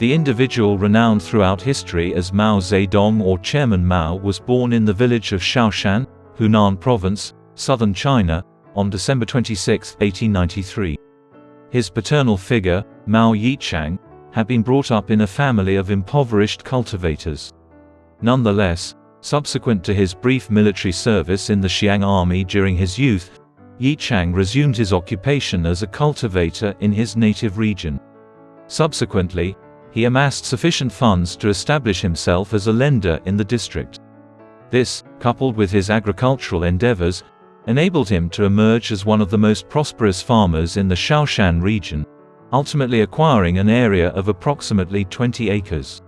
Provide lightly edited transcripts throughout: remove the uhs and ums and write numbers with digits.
The individual renowned throughout history as Mao Zedong or Chairman Mao was born in the village of Shaoshan, Hunan Province, southern China, on December 26, 1893. His paternal figure, Mao Yichang, had been brought up in a family of impoverished cultivators. Nonetheless, subsequent to his brief military service in the Xiang army during his youth, Yichang resumed his occupation as a cultivator in his native region. Subsequently, he amassed sufficient funds to establish himself as a lender in the district. This, coupled with his agricultural endeavors, enabled him to emerge as one of the most prosperous farmers in the Shaoshan region, ultimately acquiring an area of approximately 20 acres.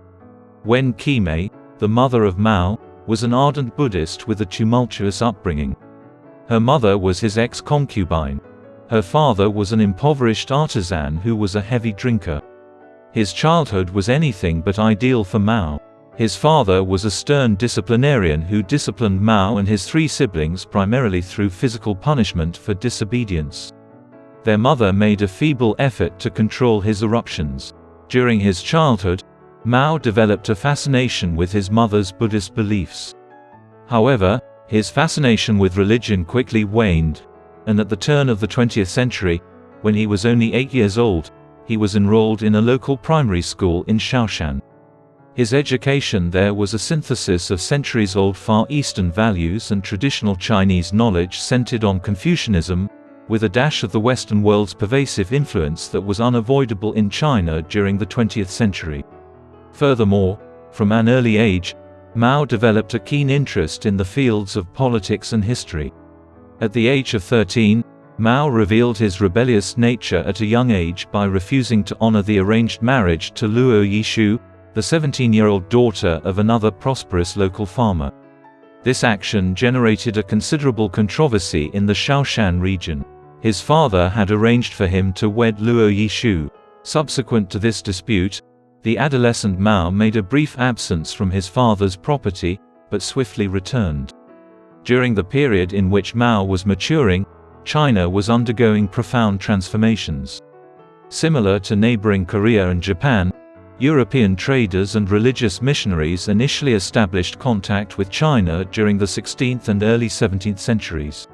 Wen Qimei, the mother of Mao, was an ardent Buddhist with a tumultuous upbringing. Her mother was his ex-concubine. Her father was an impoverished artisan who was a heavy drinker. His childhood was anything but ideal for Mao. His father was a stern disciplinarian who disciplined Mao and his three siblings primarily through physical punishment for disobedience. Their mother made a feeble effort to control his eruptions. During his childhood, Mao developed a fascination with his mother's Buddhist beliefs. However, his fascination with religion quickly waned, and at the turn of the 20th century, when he was only 8 years old, he was enrolled in a local primary school in Shaoshan. His education there was a synthesis of centuries-old Far Eastern values and traditional Chinese knowledge centered on Confucianism, with a dash of the Western world's pervasive influence that was unavoidable in China during the 20th century. Furthermore, from an early age, Mao developed a keen interest in the fields of politics and history. At the age of 13, Mao revealed his rebellious nature at a young age by refusing to honor the arranged marriage to Luo Yishu, the 17-year-old daughter of another prosperous local farmer. This action generated a considerable controversy in the Shaoshan region. His father had arranged for him to wed Luo Yishu. Subsequent to this dispute, the adolescent Mao made a brief absence from his father's property, but swiftly returned. During the period in which Mao was maturing, China was undergoing profound transformations. Similar to neighboring Korea and Japan, European traders and religious missionaries initially established contact with China during the 16th and early 17th centuries.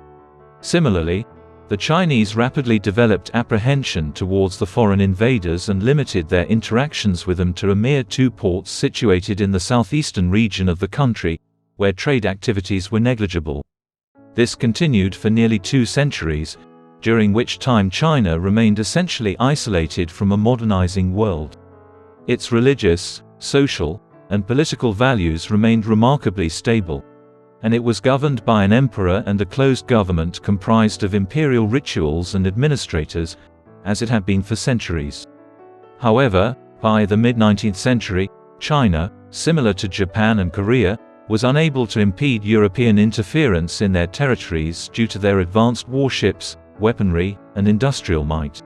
Similarly, the Chinese rapidly developed apprehension towards the foreign invaders and limited their interactions with them to a mere 2 ports situated in the southeastern region of the country, where trade activities were negligible. This continued for nearly 2 centuries, during which time China remained essentially isolated from a modernizing world. Its religious, social, and political values remained remarkably stable, and it was governed by an emperor and a closed government comprised of imperial rituals and administrators, as it had been for centuries. However, by the mid-19th century, China, similar to Japan and Korea, was unable to impede European interference in their territories due to their advanced warships, weaponry, and industrial might.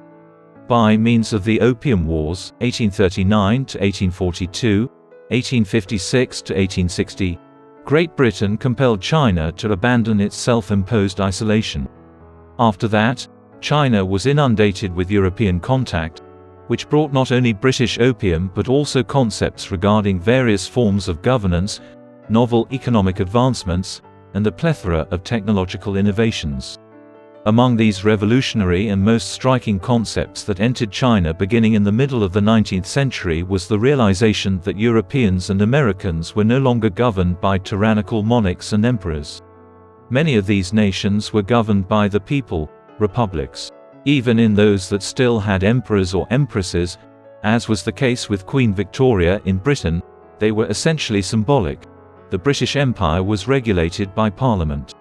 By means of the Opium Wars, 1839 to 1842, 1856 to 1860, Great Britain compelled China to abandon its self-imposed isolation. After that, China was inundated with European contact, which brought not only British opium but also concepts regarding various forms of governance, novel economic advancements, and a plethora of technological innovations. Among these revolutionary and most striking concepts that entered China beginning in the middle of the 19th century was the realization that Europeans and Americans were no longer governed by tyrannical monarchs and emperors. Many of these nations were governed by the people, republics. Even in those that still had emperors or empresses, as was the case with Queen Victoria in Britain, they were essentially symbolic. The British Empire was regulated by Parliament.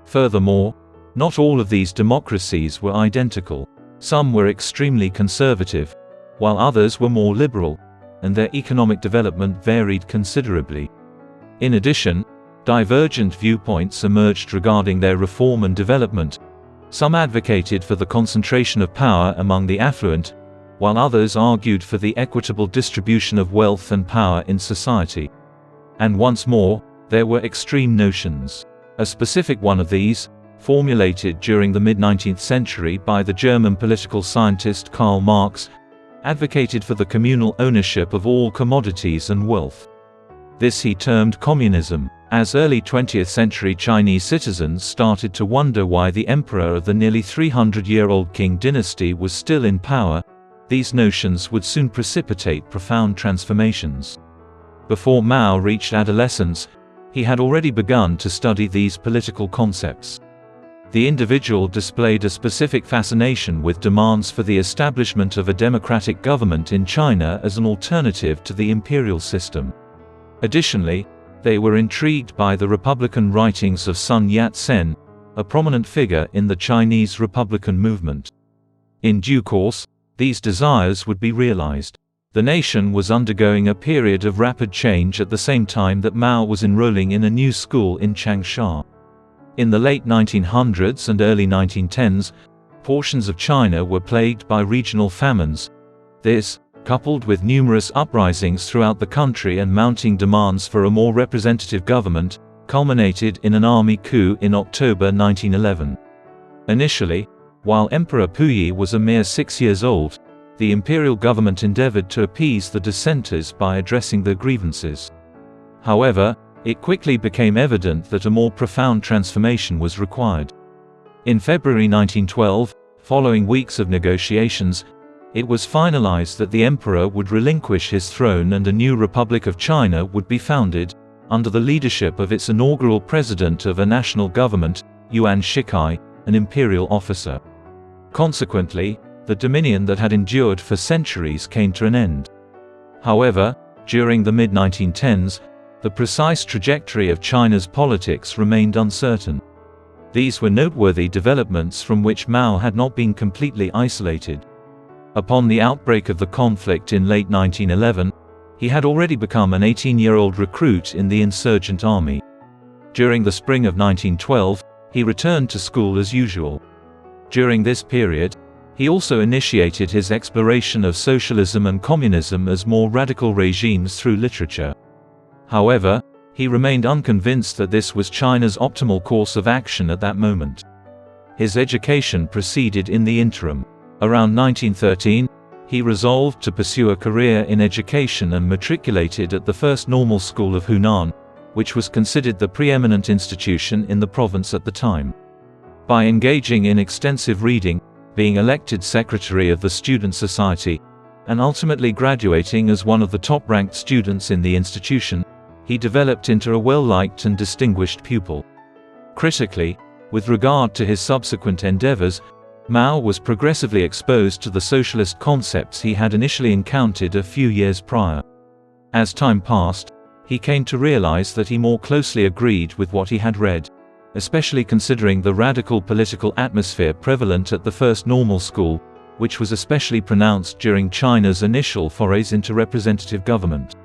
Furthermore, not all of these democracies were identical. Some were extremely conservative, while others were more liberal, and their economic development varied considerably. In addition, divergent viewpoints emerged regarding their reform and development. Some advocated for the concentration of power among the affluent, while others argued for the equitable distribution of wealth and power in society. And once more, there were extreme notions. A specific one of these, formulated during the mid-19th century by the German political scientist Karl Marx, advocated for the communal ownership of all commodities and wealth. This he termed communism. As early 20th century Chinese citizens started to wonder why the emperor of the nearly 300-year-old Qing dynasty was still in power, these notions would soon precipitate profound transformations. Before Mao reached adolescence, he had already begun to study these political concepts. The individual displayed a specific fascination with demands for the establishment of a democratic government in China as an alternative to the imperial system. Additionally, they were intrigued by the Republican writings of Sun Yat-sen, a prominent figure in the Chinese Republican movement. In due course, these desires would be realized. The nation was undergoing a period of rapid change at the same time that Mao was enrolling in a new school in Changsha. In the late 1900s and early 1910s, portions of China were plagued by regional famines. This, coupled with numerous uprisings throughout the country and mounting demands for a more representative government, culminated in an army coup in October 1911. Initially, while Emperor Puyi was a mere 6 years old, the imperial government endeavored to appease the dissenters by addressing their grievances. However, it quickly became evident that a more profound transformation was required. In February 1912, following weeks of negotiations, it was finalized that the emperor would relinquish his throne and a new Republic of China would be founded, under the leadership of its inaugural president of a national government, Yuan Shikai, an imperial officer. Consequently, the dominion that had endured for centuries came to an end. However, during the mid-1910s, the precise trajectory of China's politics remained uncertain. These were noteworthy developments from which Mao had not been completely isolated. Upon the outbreak of the conflict in late 1911, he had already become an 18-year-old recruit in the insurgent army. During the spring of 1912, he returned to school as usual. During this period, he also initiated his exploration of socialism and communism as more radical regimes through literature. However, he remained unconvinced that this was China's optimal course of action at that moment. His education proceeded in the interim. Around 1913, he resolved to pursue a career in education and matriculated at the First Normal School of Hunan, which was considered the preeminent institution in the province at the time. By engaging in extensive reading, being elected secretary of the Student Society, and ultimately graduating as one of the top-ranked students in the institution, he developed into a well-liked and distinguished pupil. Critically, with regard to his subsequent endeavors, Mao was progressively exposed to the socialist concepts he had initially encountered a few years prior. As time passed, he came to realize that he more closely agreed with what he had read, especially considering the radical political atmosphere prevalent at the First Normal School, which was especially pronounced during China's initial forays into representative government.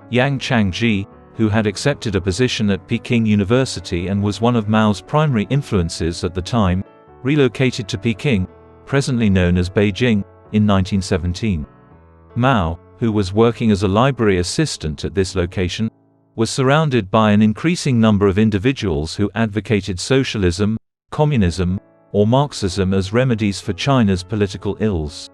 Yang Changji, who had accepted a position at Peking University and was one of Mao's primary influences at the time, relocated to Peking, presently known as Beijing, in 1917. Mao, who was working as a library assistant at this location, was surrounded by an increasing number of individuals who advocated socialism, communism, or Marxism as remedies for China's political ills.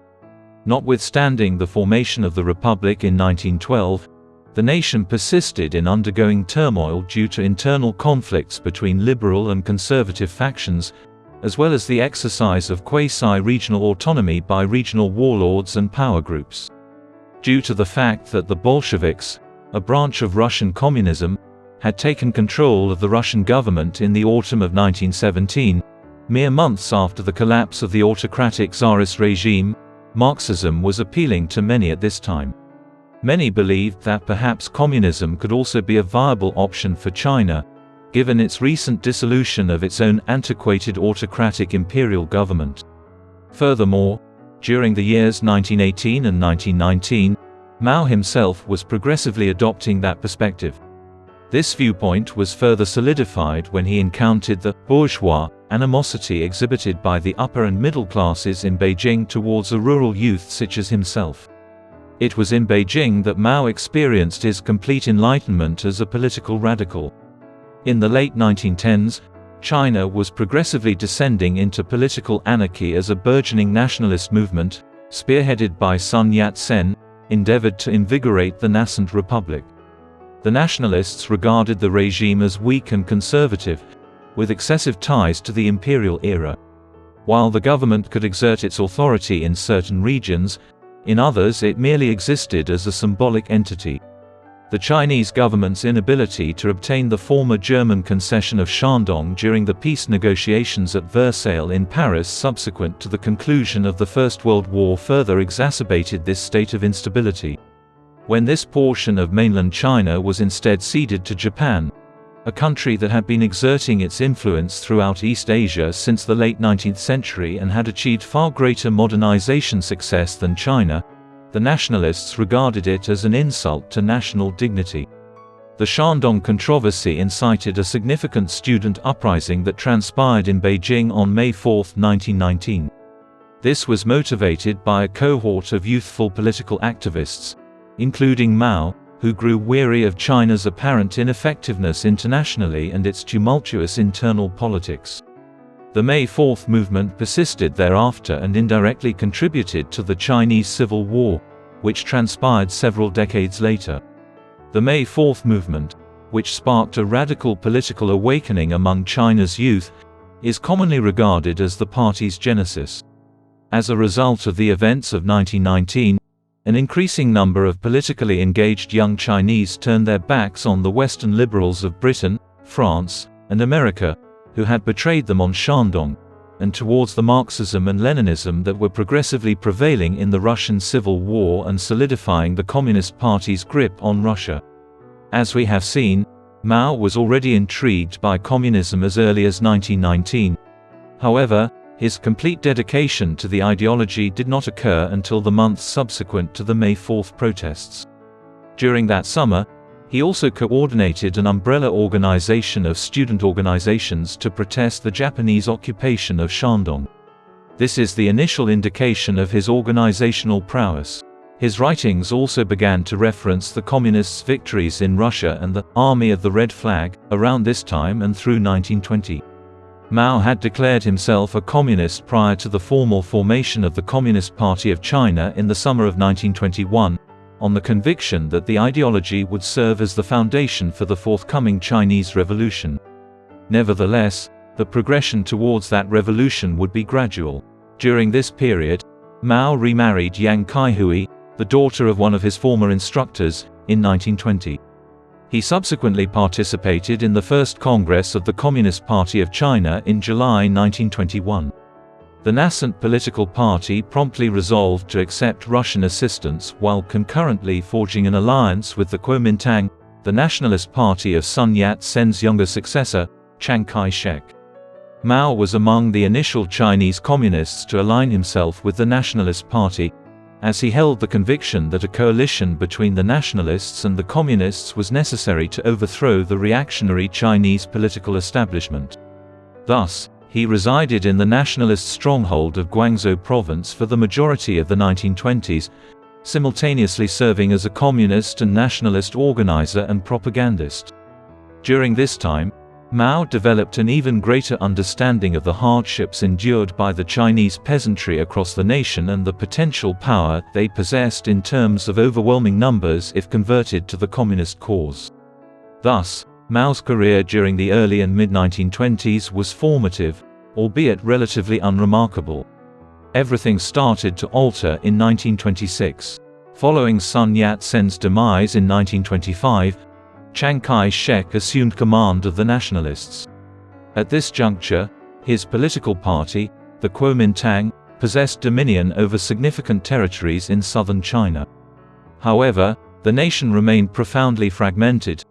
Notwithstanding the formation of the Republic in 1912, the nation persisted in undergoing turmoil due to internal conflicts between liberal and conservative factions, as well as the exercise of quasi-regional autonomy by regional warlords and power groups. Due to the fact that the Bolsheviks, a branch of Russian communism, had taken control of the Russian government in the autumn of 1917, mere months after the collapse of the autocratic Tsarist regime, Marxism was appealing to many at this time. Many believed that perhaps communism could also be a viable option for China, given its recent dissolution of its own antiquated autocratic imperial government. Furthermore, during the years 1918 and 1919, Mao himself was progressively adopting that perspective. This viewpoint was further solidified when he encountered the bourgeois animosity exhibited by the upper and middle classes in Beijing towards a rural youth such as himself. It was in Beijing that Mao experienced his complete enlightenment as a political radical. In the late 1910s, China was progressively descending into political anarchy as a burgeoning nationalist movement, spearheaded by Sun Yat-sen, endeavored to invigorate the nascent republic. The nationalists regarded the regime as weak and conservative, with excessive ties to the imperial era. While the government could exert its authority in certain regions, in others it merely existed as a symbolic entity. The Chinese government's inability to obtain the former German concession of Shandong during the peace negotiations at Versailles in Paris subsequent to the conclusion of the First World War further exacerbated this state of instability. When this portion of mainland China was instead ceded to Japan, a country that had been exerting its influence throughout East Asia since the late 19th century and had achieved far greater modernization success than China, the nationalists regarded it as an insult to national dignity. The Shandong controversy incited a significant student uprising that transpired in Beijing on May 4, 1919. This was motivated by a cohort of youthful political activists, including Mao, who grew weary of China's apparent ineffectiveness internationally and its tumultuous internal politics. The May 4 movement persisted thereafter and indirectly contributed to the Chinese Civil War, which transpired several decades later. The May 4 movement, which sparked a radical political awakening among China's youth, is commonly regarded as the party's genesis. As a result of the events of 1919, an increasing number of politically engaged young Chinese turned their backs on the Western liberals of Britain, France, and America, who had betrayed them on Shandong, and towards the Marxism and Leninism that were progressively prevailing in the Russian Civil War and solidifying the Communist Party's grip on Russia. As we have seen, Mao was already intrigued by communism as early as 1919. However, his complete dedication to the ideology did not occur until the months subsequent to the May 4 protests. During that summer, he also coordinated an umbrella organization of student organizations to protest the Japanese occupation of Shandong. This is the initial indication of his organizational prowess. His writings also began to reference the Communists' victories in Russia and the Army of the Red Flag around this time and through 1920. Mao had declared himself a communist prior to the formal formation of the Communist Party of China in the summer of 1921, on the conviction that the ideology would serve as the foundation for the forthcoming Chinese Revolution. Nevertheless, the progression towards that revolution would be gradual. During this period, Mao remarried Yang Kaihui, the daughter of one of his former instructors, in 1920. He subsequently participated in the First Congress of the Communist Party of China in July 1921. The nascent political party promptly resolved to accept Russian assistance while concurrently forging an alliance with the Kuomintang, the nationalist party of Sun Yat-sen's younger successor, Chiang Kai-shek. Mao was among the initial Chinese communists to align himself with the Nationalist Party, as he held the conviction that a coalition between the nationalists and the communists was necessary to overthrow the reactionary Chinese political establishment. Thus, he resided in the nationalist stronghold of Guangzhou province for the majority of the 1920s, simultaneously serving as a communist and nationalist organizer and propagandist. During this time, Mao developed an even greater understanding of the hardships endured by the Chinese peasantry across the nation and the potential power they possessed in terms of overwhelming numbers if converted to the communist cause. Thus, Mao's career during the early and mid-1920s was formative, albeit relatively unremarkable. Everything started to alter in 1926. Following Sun Yat-sen's demise in 1925, Chiang Kai-shek assumed command of the nationalists. At this juncture, his political party, the Kuomintang, possessed dominion over significant territories in southern China. However, the nation remained profoundly fragmented,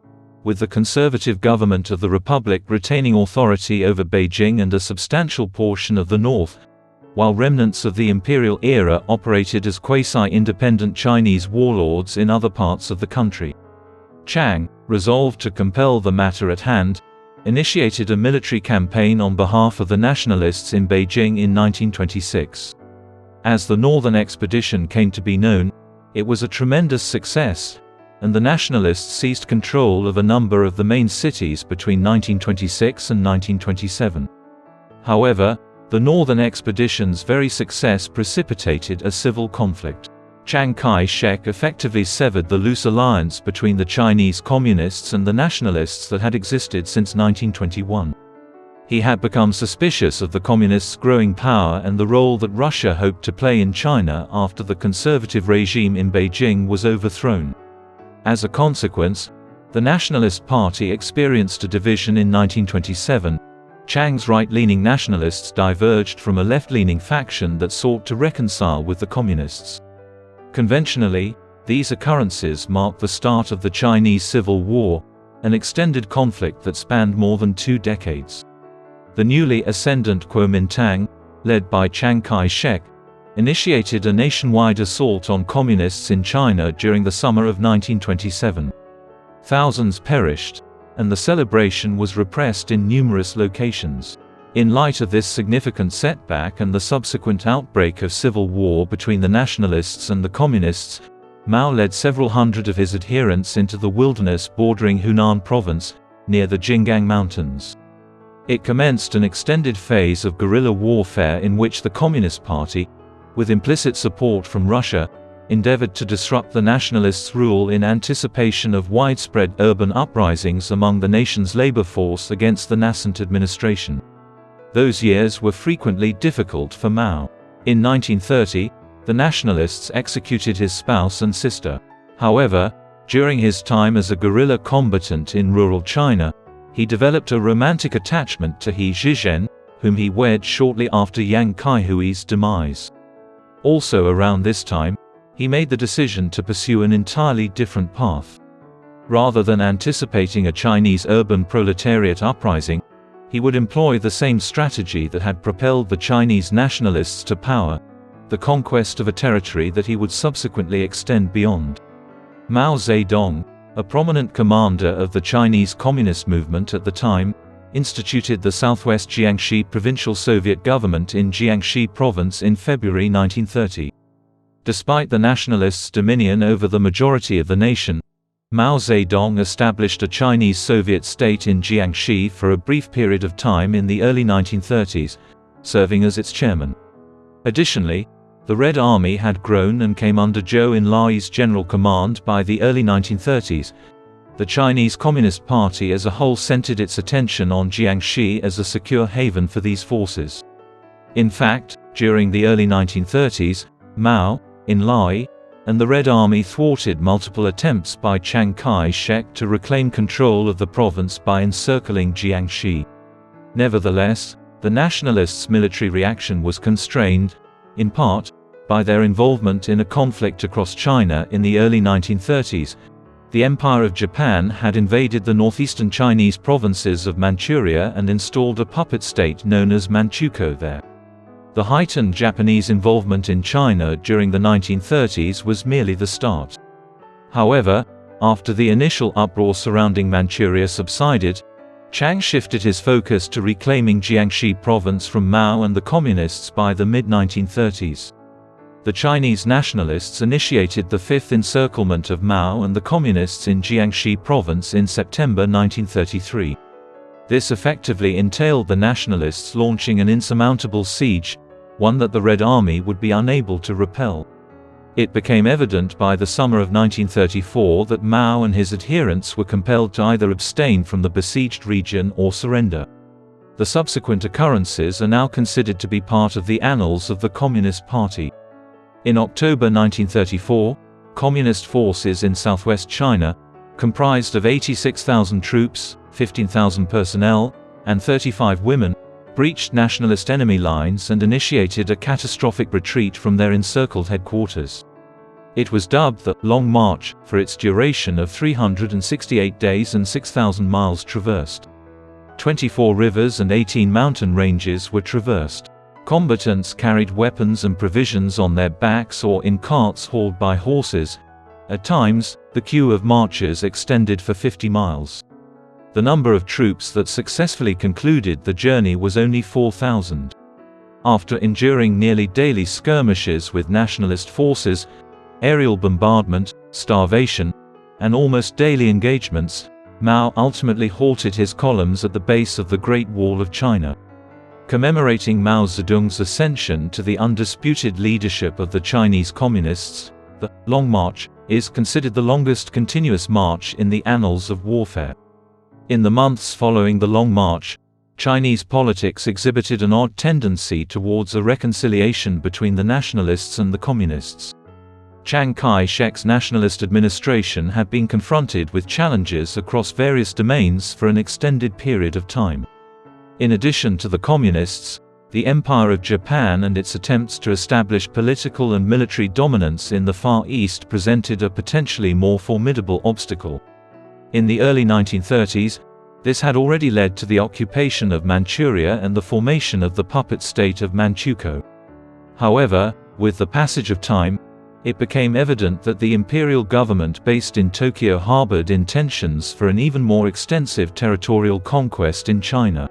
with the conservative government of the Republic retaining authority over Beijing and a substantial portion of the north, while remnants of the imperial era operated as quasi-independent Chinese warlords in other parts of the country. Chiang, resolved to compel the matter at hand, initiated a military campaign on behalf of the nationalists in Beijing in 1926. As the Northern Expedition came to be known, it was a tremendous success, and the nationalists seized control of a number of the main cities between 1926 and 1927. However, The northern expedition's very success precipitated a civil conflict. Chiang Kai-shek effectively severed the loose alliance between the Chinese communists and the nationalists that had existed since 1921. He had become suspicious of the communists' growing power and the role that Russia hoped to play in China after the conservative regime in Beijing was overthrown. As a consequence, the Nationalist Party experienced a division in 1927. Chiang's right-leaning nationalists diverged from a left-leaning faction that sought to reconcile with the communists. Conventionally, these occurrences marked the start of the Chinese Civil War, an extended conflict that spanned more than 2 decades. The newly ascendant Kuomintang, led by Chiang Kai-shek, initiated a nationwide assault on communists in China during the summer of 1927. Thousands perished, and the celebration was repressed in numerous locations. In light of this significant setback and the subsequent outbreak of civil war between the nationalists and the communists, Mao led several hundred of his adherents into the wilderness bordering Hunan province, near the Jinggang Mountains. It commenced an extended phase of guerrilla warfare in which the Communist Party, with implicit support from Russia, endeavored to disrupt the nationalists' rule in anticipation of widespread urban uprisings among the nation's labor force against the nascent administration. Those years were frequently difficult for Mao. In 1930, the nationalists executed his spouse and sister. However, during his time as a guerrilla combatant in rural China, he developed a romantic attachment to He Zhizhen, whom he wed shortly after Yang Kaihui's demise. Also around this time, he made the decision to pursue an entirely different path. Rather than anticipating a Chinese urban proletariat uprising, he would employ the same strategy that had propelled the Chinese nationalists to power, the conquest of a territory that he would subsequently extend beyond. Mao Zedong, a prominent commander of the Chinese Communist movement at the time, instituted the Southwest Jiangxi Provincial Soviet government in Jiangxi Province in February 1930. Despite the nationalists' dominion over the majority of the nation, Mao Zedong established a Chinese Soviet state in Jiangxi for a brief period of time in the early 1930s, serving as its chairman. Additionally, the Red Army had grown and came under Zhou Enlai's general command by the early 1930s. The Chinese Communist Party as a whole centered its attention on Jiangxi as a secure haven for these forces. In fact, during the early 1930s, Mao, Enlai, and the Red Army thwarted multiple attempts by Chiang Kai-shek to reclaim control of the province by encircling Jiangxi. Nevertheless, the nationalists' military reaction was constrained, in part, by their involvement in a conflict across China in the early 1930s. The Empire of Japan had invaded the northeastern Chinese provinces of Manchuria and installed a puppet state known as Manchukuo there. The heightened Japanese involvement in China during the 1930s was merely the start. However, after the initial uproar surrounding Manchuria subsided, Chiang shifted his focus to reclaiming Jiangxi province from Mao and the Communists by the mid-1930s. The Chinese nationalists initiated the fifth encirclement of Mao and the Communists in Jiangxi province in September 1933. This effectively entailed the nationalists launching an insurmountable siege, one that the Red Army would be unable to repel. It became evident by the summer of 1934 that Mao and his adherents were compelled to either abstain from the besieged region or surrender. The subsequent occurrences are now considered to be part of the annals of the Communist Party. In October 1934, Communist forces in southwest China, comprised of 86,000 troops, 15,000 personnel, and 35 women, breached nationalist enemy lines and initiated a catastrophic retreat from their encircled headquarters. It was dubbed the Long March for its duration of 368 days and 6,000 miles traversed. 24 rivers and 18 mountain ranges were traversed. Combatants carried weapons and provisions on their backs or in carts hauled by horses. At times, the queue of marchers extended for 50 miles. The number of troops that successfully concluded the journey was only 4,000. After enduring nearly daily skirmishes with nationalist forces, aerial bombardment, starvation, and almost daily engagements, Mao ultimately halted his columns at the base of the Great Wall of China. Commemorating Mao Zedong's ascension to the undisputed leadership of the Chinese Communists, the Long March is considered the longest continuous march in the annals of warfare. In the months following the Long March, Chinese politics exhibited an odd tendency towards a reconciliation between the nationalists and the communists. Chiang Kai-shek's nationalist administration had been confronted with challenges across various domains for an extended period of time. In addition to the communists, the Empire of Japan and its attempts to establish political and military dominance in the Far East presented a potentially more formidable obstacle. In the early 1930s, this had already led to the occupation of Manchuria and the formation of the puppet state of Manchukuo. However, with the passage of time, it became evident that the imperial government based in Tokyo harbored intentions for an even more extensive territorial conquest in China.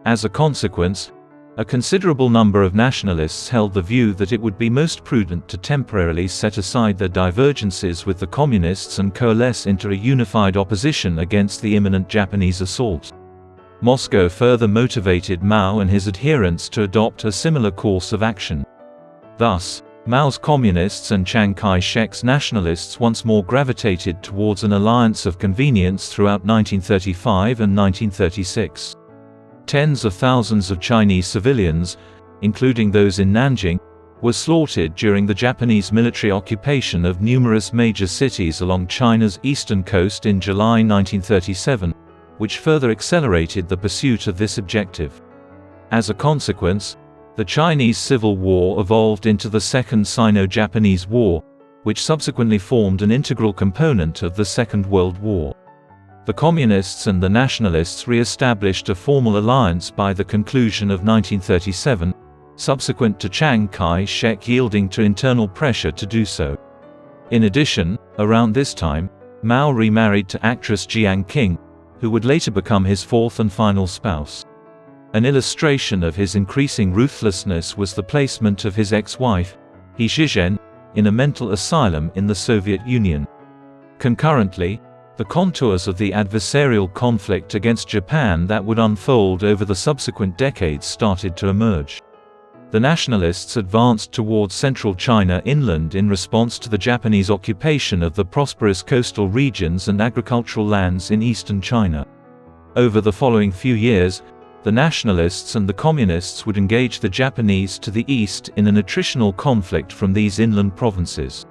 As a consequence, a considerable number of nationalists held the view that it would be most prudent to temporarily set aside their divergences with the communists and coalesce into a unified opposition against the imminent Japanese assault. Moscow further motivated Mao and his adherents to adopt a similar course of action. Thus, Mao's communists and Chiang Kai-shek's nationalists once more gravitated towards an alliance of convenience throughout 1935 and 1936. Tens of thousands of Chinese civilians, including those in Nanjing, were slaughtered during the Japanese military occupation of numerous major cities along China's eastern coast in July 1937, which further accelerated the pursuit of this objective. As a consequence, the Chinese Civil War evolved into the Second Sino-Japanese War, which subsequently formed an integral component of the Second World War. The Communists and the Nationalists re-established a formal alliance by the conclusion of 1937, subsequent to Chiang Kai-shek yielding to internal pressure to do so. In addition, around this time, Mao remarried to actress Jiang Qing, who would later become his fourth and final spouse. An illustration of his increasing ruthlessness was the placement of his ex-wife, He Zhizhen, in a mental asylum in the Soviet Union. Concurrently, the contours of the adversarial conflict against Japan that would unfold over the subsequent decades started to emerge. The nationalists advanced towards central China inland in response to the Japanese occupation of the prosperous coastal regions and agricultural lands in eastern China. Over the following few years, the nationalists and the communists would engage the Japanese to the east in an attritional conflict from these inland provinces.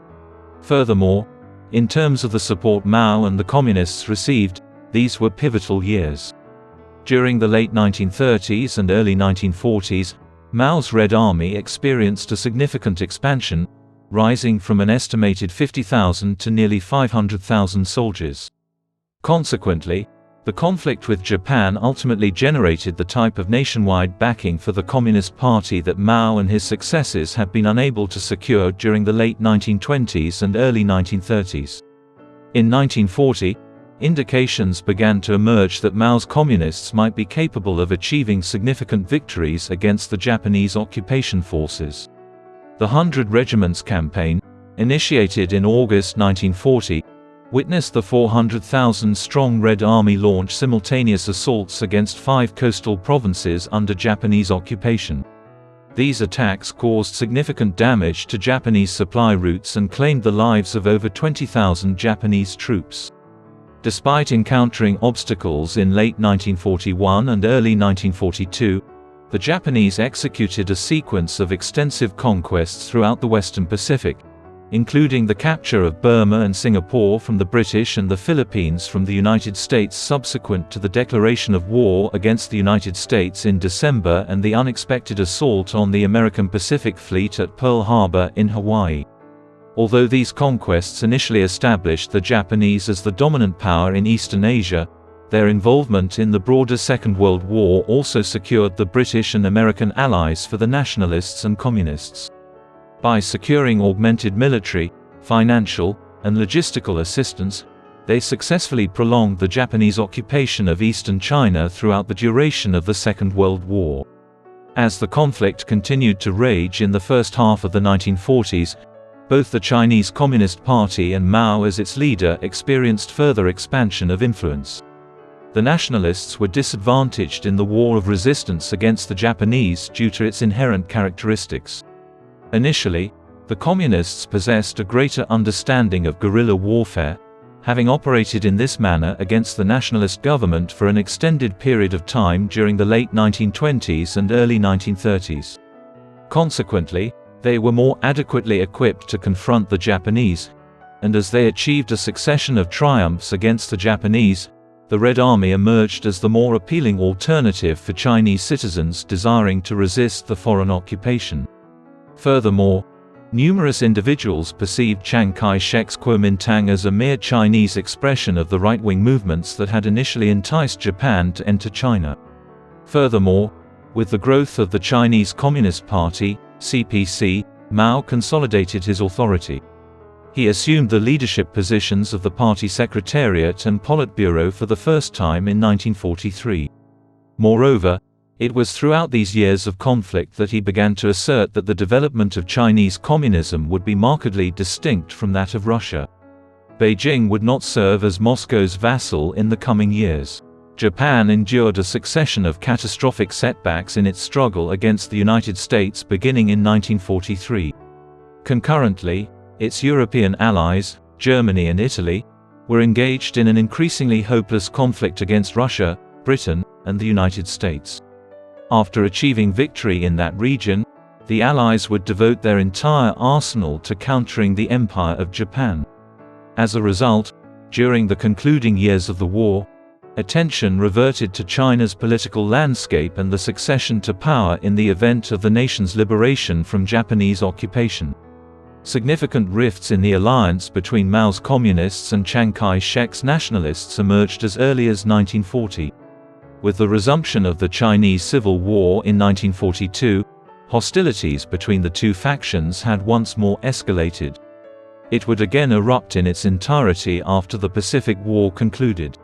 Furthermore, in terms of the support Mao and the communists received, these were pivotal years. During the late 1930s and early 1940s, Mao's Red Army experienced a significant expansion, rising from an estimated 50,000 to nearly 500,000 soldiers. Consequently, the conflict with Japan ultimately generated the type of nationwide backing for the Communist Party that Mao and his successors had been unable to secure during the late 1920s and early 1930s. In 1940, indications began to emerge that Mao's communists might be capable of achieving significant victories against the Japanese occupation forces. The 100 Regiments campaign, initiated in August 1940, witnessed the 400,000-strong Red Army launch simultaneous assaults against 5 coastal provinces under Japanese occupation. These attacks caused significant damage to Japanese supply routes and claimed the lives of over 20,000 Japanese troops. Despite encountering obstacles in late 1941 and early 1942, the Japanese executed a sequence of extensive conquests throughout the Western Pacific, including the capture of Burma and Singapore from the British and the Philippines from the United States subsequent to the declaration of war against the United States in December and the unexpected assault on the American Pacific Fleet at Pearl Harbor in Hawaii. Although these conquests initially established the Japanese as the dominant power in Eastern Asia, their involvement in the broader Second World War also secured the British and American allies for the nationalists and communists. By securing augmented military, financial, and logistical assistance, they successfully prolonged the Japanese occupation of eastern China throughout the duration of the Second World War. As the conflict continued to rage in the first half of the 1940s, both the Chinese Communist Party and Mao as its leader experienced further expansion of influence. the nationalists were disadvantaged in the war of resistance against the Japanese due to its inherent characteristics. Initially, the communists possessed a greater understanding of guerrilla warfare, having operated in this manner against the nationalist government for an extended period of time during the late 1920s and early 1930s. Consequently, they were more adequately equipped to confront the Japanese, and as they achieved a succession of triumphs against the Japanese, the Red Army emerged as the more appealing alternative for Chinese citizens desiring to resist the foreign occupation. Furthermore, numerous individuals perceived Chiang Kai-shek's Kuomintang as a mere Chinese expression of the right-wing movements that had initially enticed Japan to enter China. Furthermore, with the growth of the Chinese Communist Party, CPC, Mao consolidated his authority. He assumed the leadership positions of the party secretariat and Politburo for the first time in 1943. Moreover, it was throughout these years of conflict that he began to assert that the development of Chinese communism would be markedly distinct from that of Russia. Beijing would not serve as Moscow's vassal in the coming years. Japan endured a succession of catastrophic setbacks in its struggle against the United States beginning in 1943. Concurrently, its European allies, Germany and Italy, were engaged in an increasingly hopeless conflict against Russia, Britain, and the United States. After achieving victory in that region, the Allies would devote their entire arsenal to countering the Empire of Japan. As a result, during the concluding years of the war, attention reverted to China's political landscape and the succession to power in the event of the nation's liberation from Japanese occupation. Significant rifts in the alliance between Mao's communists and Chiang Kai-shek's nationalists emerged as early as 1940. With the resumption of the Chinese Civil War in 1942, hostilities between the two factions had once more escalated. It would again erupt in its entirety after the Pacific War concluded.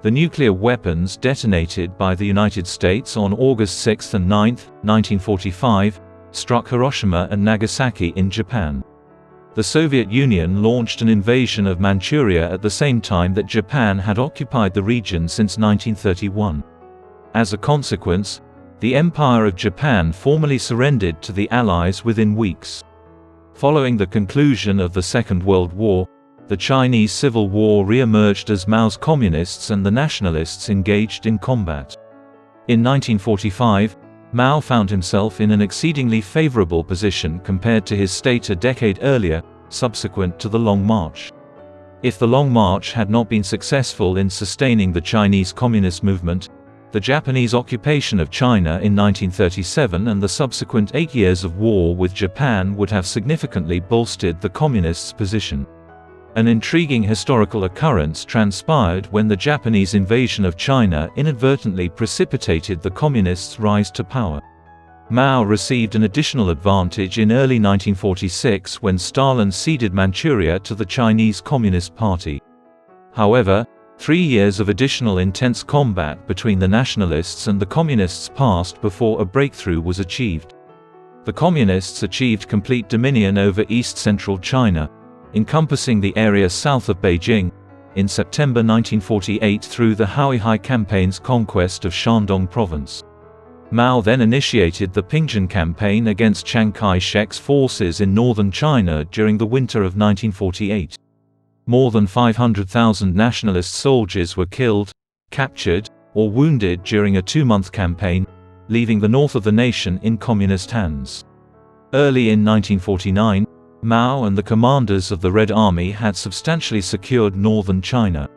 The nuclear weapons detonated by the United States on August 6 and 9, 1945, struck Hiroshima and Nagasaki in Japan. The Soviet Union launched an invasion of Manchuria at the same time that Japan had occupied the region since 1931. As a consequence, the Empire of Japan formally surrendered to the Allies within weeks. Following the conclusion of the Second World War, the Chinese Civil War re-emerged as Mao's communists and the nationalists engaged in combat. In 1945, Mao found himself in an exceedingly favorable position compared to his state a decade earlier, subsequent to the Long March. If the Long March had not been successful in sustaining the Chinese Communist movement, the Japanese occupation of China in 1937 and the subsequent 8 years of war with Japan would have significantly bolstered the Communists' position. An intriguing historical occurrence transpired when the Japanese invasion of China inadvertently precipitated the Communists' rise to power. Mao received an additional advantage in early 1946 when Stalin ceded Manchuria to the Chinese Communist Party. However, 3 years of additional intense combat between the nationalists and the Communists passed before a breakthrough was achieved. The Communists achieved complete dominion over east-central China, encompassing the area south of Beijing, in September 1948 through the Huaihai Campaign's conquest of Shandong Province. Mao then initiated the Pingzhen Campaign against Chiang Kai-shek's forces in northern China during the winter of 1948. More than 500,000 nationalist soldiers were killed, captured, or wounded during a 2-month campaign, leaving the north of the nation in communist hands. Early in 1949, Mao and the commanders of the Red Army had substantially secured northern China.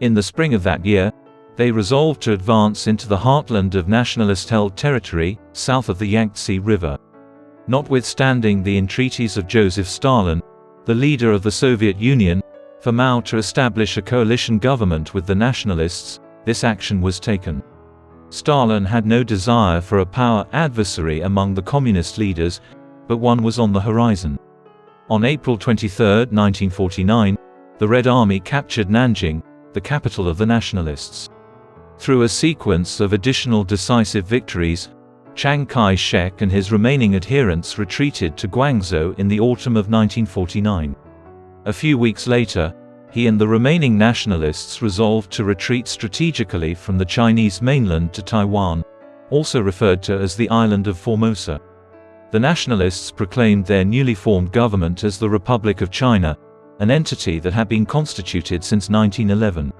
In the spring of that year, they resolved to advance into the heartland of nationalist-held territory, south of the Yangtze River. Notwithstanding the entreaties of Joseph Stalin, the leader of the Soviet Union, for Mao to establish a coalition government with the nationalists, this action was taken. Stalin had no desire for a power adversary among the communist leaders, but one was on the horizon. On April 23, 1949, the Red Army captured Nanjing, the capital of the nationalists. Through a sequence of additional decisive victories, Chiang Kai-shek and his remaining adherents retreated to Guangzhou in the autumn of 1949. A few weeks later, he and the remaining nationalists resolved to retreat strategically from the Chinese mainland to Taiwan, also referred to as the island of Formosa. The nationalists proclaimed their newly formed government as the Republic of China, an entity that had been constituted since 1911.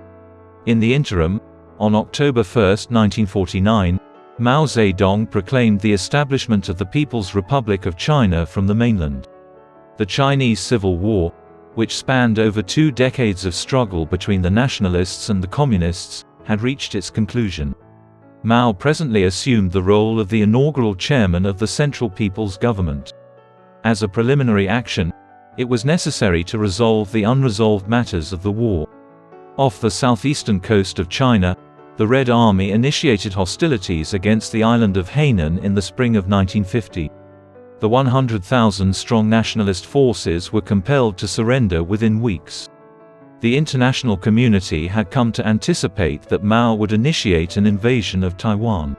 In the interim, on October 1, 1949, Mao Zedong proclaimed the establishment of the People's Republic of China from the mainland. The Chinese Civil War, which spanned over 2 decades of struggle between the nationalists and the communists, had reached its conclusion. Mao presently assumed the role of the inaugural chairman of the Central People's Government. As a preliminary action, it was necessary to resolve the unresolved matters of the war. Off the southeastern coast of China, the Red Army initiated hostilities against the island of Hainan in the spring of 1950. The 100,000-strong nationalist forces were compelled to surrender within weeks. The international community had come to anticipate that Mao would initiate an invasion of Taiwan.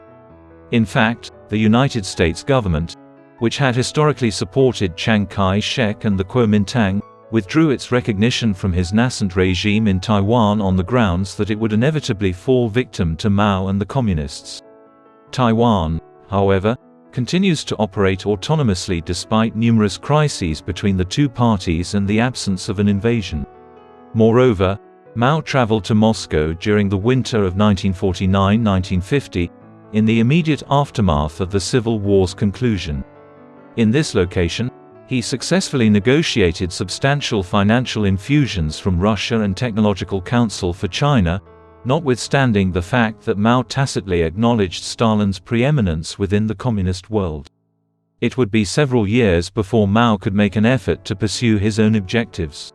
In fact, the United States government, which had historically supported Chiang Kai-shek and the Kuomintang, withdrew its recognition from his nascent regime in Taiwan on the grounds that it would inevitably fall victim to Mao and the communists. Taiwan, however, continues to operate autonomously despite numerous crises between the two parties and the absence of an invasion. Moreover, Mao traveled to Moscow during the winter of 1949–1950, in the immediate aftermath of the Civil War's conclusion. In this location, he successfully negotiated substantial financial infusions from Russia and Technological Council for China, notwithstanding the fact that Mao tacitly acknowledged Stalin's preeminence within the communist world. It would be several years before Mao could make an effort to pursue his own objectives.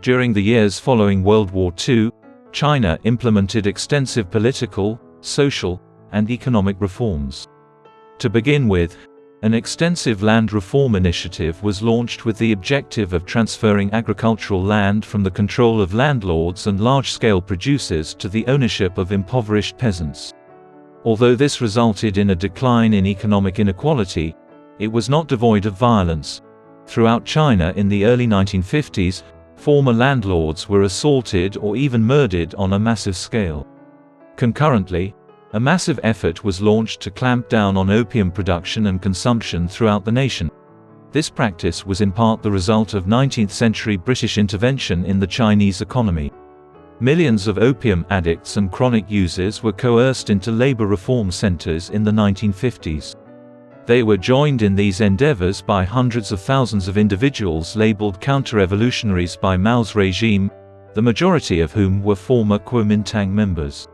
During the years following World War II, China implemented extensive political, social, and economic reforms. To begin with, an extensive land reform initiative was launched with the objective of transferring agricultural land from the control of landlords and large-scale producers to the ownership of impoverished peasants. Although this resulted in a decline in economic inequality, it was not devoid of violence. Throughout China in the early 1950s, former landlords were assaulted or even murdered on a massive scale. Concurrently, a massive effort was launched to clamp down on opium production and consumption throughout the nation. This practice was in part the result of 19th-century British intervention in the Chinese economy. Millions of opium addicts and chronic users were coerced into labor reform centers in the 1950s. They were joined in these endeavors by hundreds of thousands of individuals labeled counter-revolutionaries by Mao's regime, the majority of whom were former Kuomintang members.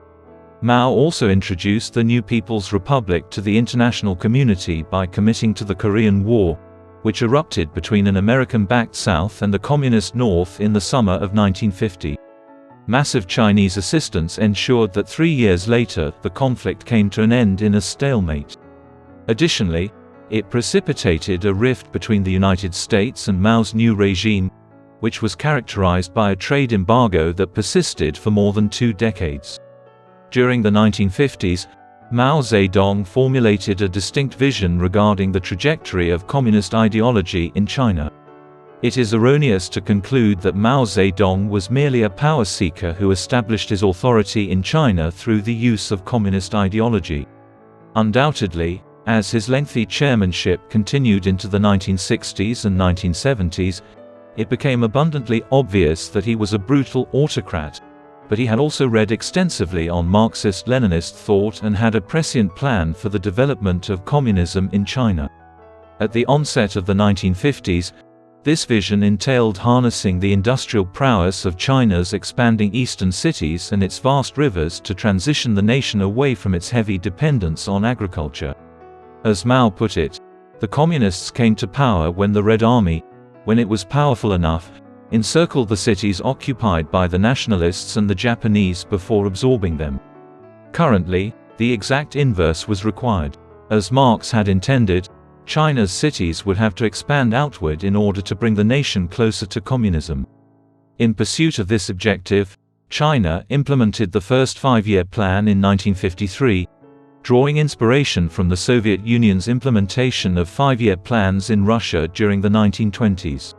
Mao also introduced the new People's Republic to the international community by committing to the Korean War, which erupted between an American-backed South and the Communist North in the summer of 1950. Massive Chinese assistance ensured that 3 years later the conflict came to an end in a stalemate. Additionally, it precipitated a rift between the United States and Mao's new regime, which was characterized by a trade embargo that persisted for more than 2 decades. During the 1950s, Mao Zedong formulated a distinct vision regarding the trajectory of communist ideology in China. It is erroneous to conclude that Mao Zedong was merely a power seeker who established his authority in China through the use of communist ideology. Undoubtedly, as his lengthy chairmanship continued into the 1960s and 1970s, it became abundantly obvious that he was a brutal autocrat, but he had also read extensively on Marxist-Leninist thought and had a prescient plan for the development of communism in China. At the onset of the 1950s, this vision entailed harnessing the industrial prowess of China's expanding eastern cities and its vast rivers to transition the nation away from its heavy dependence on agriculture. As Mao put it, the communists came to power when the Red Army, when it was powerful enough, encircled the cities occupied by the nationalists and the Japanese before absorbing them. Currently, the exact inverse was required. As Marx had intended, China's cities would have to expand outward in order to bring the nation closer to communism. In pursuit of this objective, China implemented the first 5-year plan in 1953, drawing inspiration from the Soviet Union's implementation of 5-year plans in Russia during the 1920s.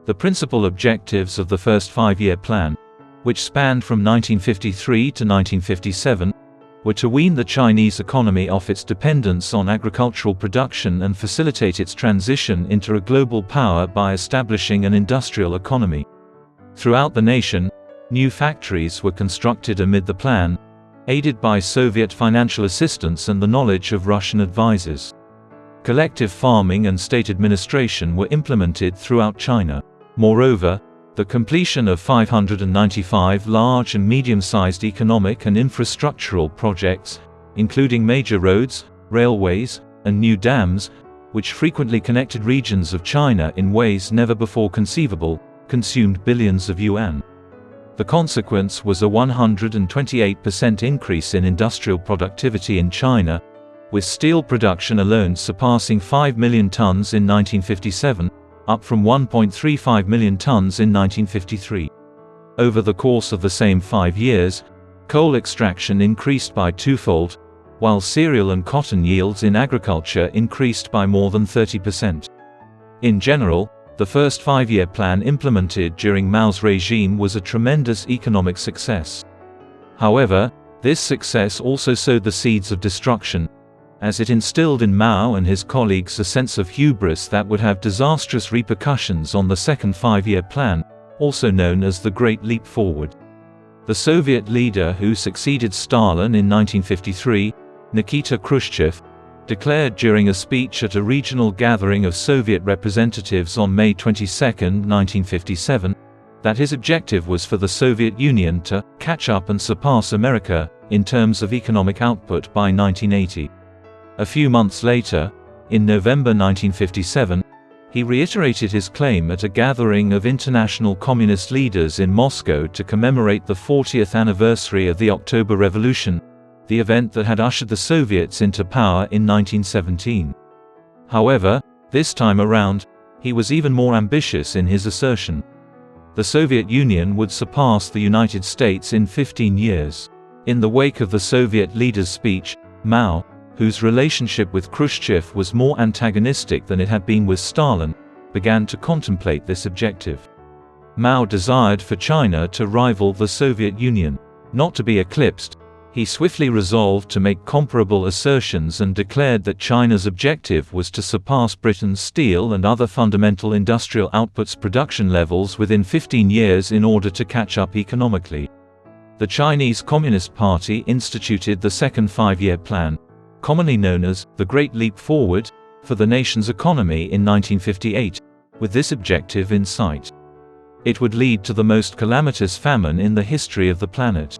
The principal objectives of the first five-year plan, which spanned from 1953 to 1957, were to wean the Chinese economy off its dependence on agricultural production and facilitate its transition into a global power by establishing an industrial economy. Throughout the nation, new factories were constructed amid the plan, aided by Soviet financial assistance and the knowledge of Russian advisors. Collective farming and state administration were implemented throughout China. Moreover, the completion of 595 large and medium-sized economic and infrastructural projects, including major roads, railways, and new dams, which frequently connected regions of China in ways never before conceivable, consumed billions of yuan. The consequence was a 128% increase in industrial productivity in China, with steel production alone surpassing 5 million tons in 1957, up from 1.35 million tons in 1953. Over the course of the same 5 years, coal extraction increased by twofold, while cereal and cotton yields in agriculture increased by more than 30%. In general, the first five-year plan implemented during Mao's regime was a tremendous economic success. However, this success also sowed the seeds of destruction, as it instilled in Mao and his colleagues a sense of hubris that would have disastrous repercussions on the second five-year plan, also known as the Great Leap Forward. The Soviet leader who succeeded Stalin in 1953, Nikita Khrushchev, declared during a speech at a regional gathering of Soviet representatives on May 22, 1957, that his objective was for the Soviet Union to catch up and surpass America in terms of economic output by 1980. A few months later, in November 1957, he reiterated his claim at a gathering of international communist leaders in Moscow to commemorate the 40th anniversary of the October Revolution, the event that had ushered the Soviets into power in 1917. However, this time around, he was even more ambitious in his assertion. The Soviet Union would surpass the United States in 15 years. In the wake of the Soviet leader's speech, Mao, whose relationship with Khrushchev was more antagonistic than it had been with Stalin, began to contemplate this objective. Mao desired for China to rival the Soviet Union. Not to be eclipsed, he swiftly resolved to make comparable assertions and declared that China's objective was to surpass Britain's steel and other fundamental industrial outputs production levels within 15 years in order to catch up economically. The Chinese Communist Party instituted the second five-year plan, commonly known as the Great Leap Forward, for the nation's economy in 1958, with this objective in sight. It would lead to the most calamitous famine in the history of the planet.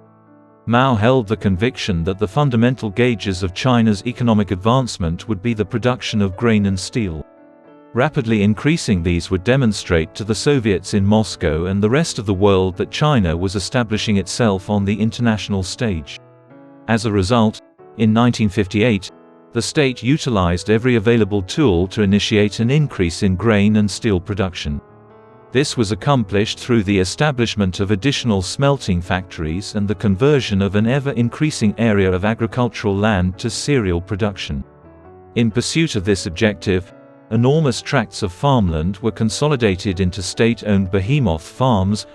Mao held the conviction that the fundamental gauges of China's economic advancement would be the production of grain and steel. Rapidly increasing these would demonstrate to the Soviets in Moscow and the rest of the world that China was establishing itself on the international stage. As a result, in 1958, the state utilized every available tool to initiate an increase in grain and steel production. This was accomplished through the establishment of additional smelting factories and the conversion of an ever-increasing area of agricultural land to cereal production. In pursuit of this objective, enormous tracts of farmland were consolidated into state-owned behemoth farms,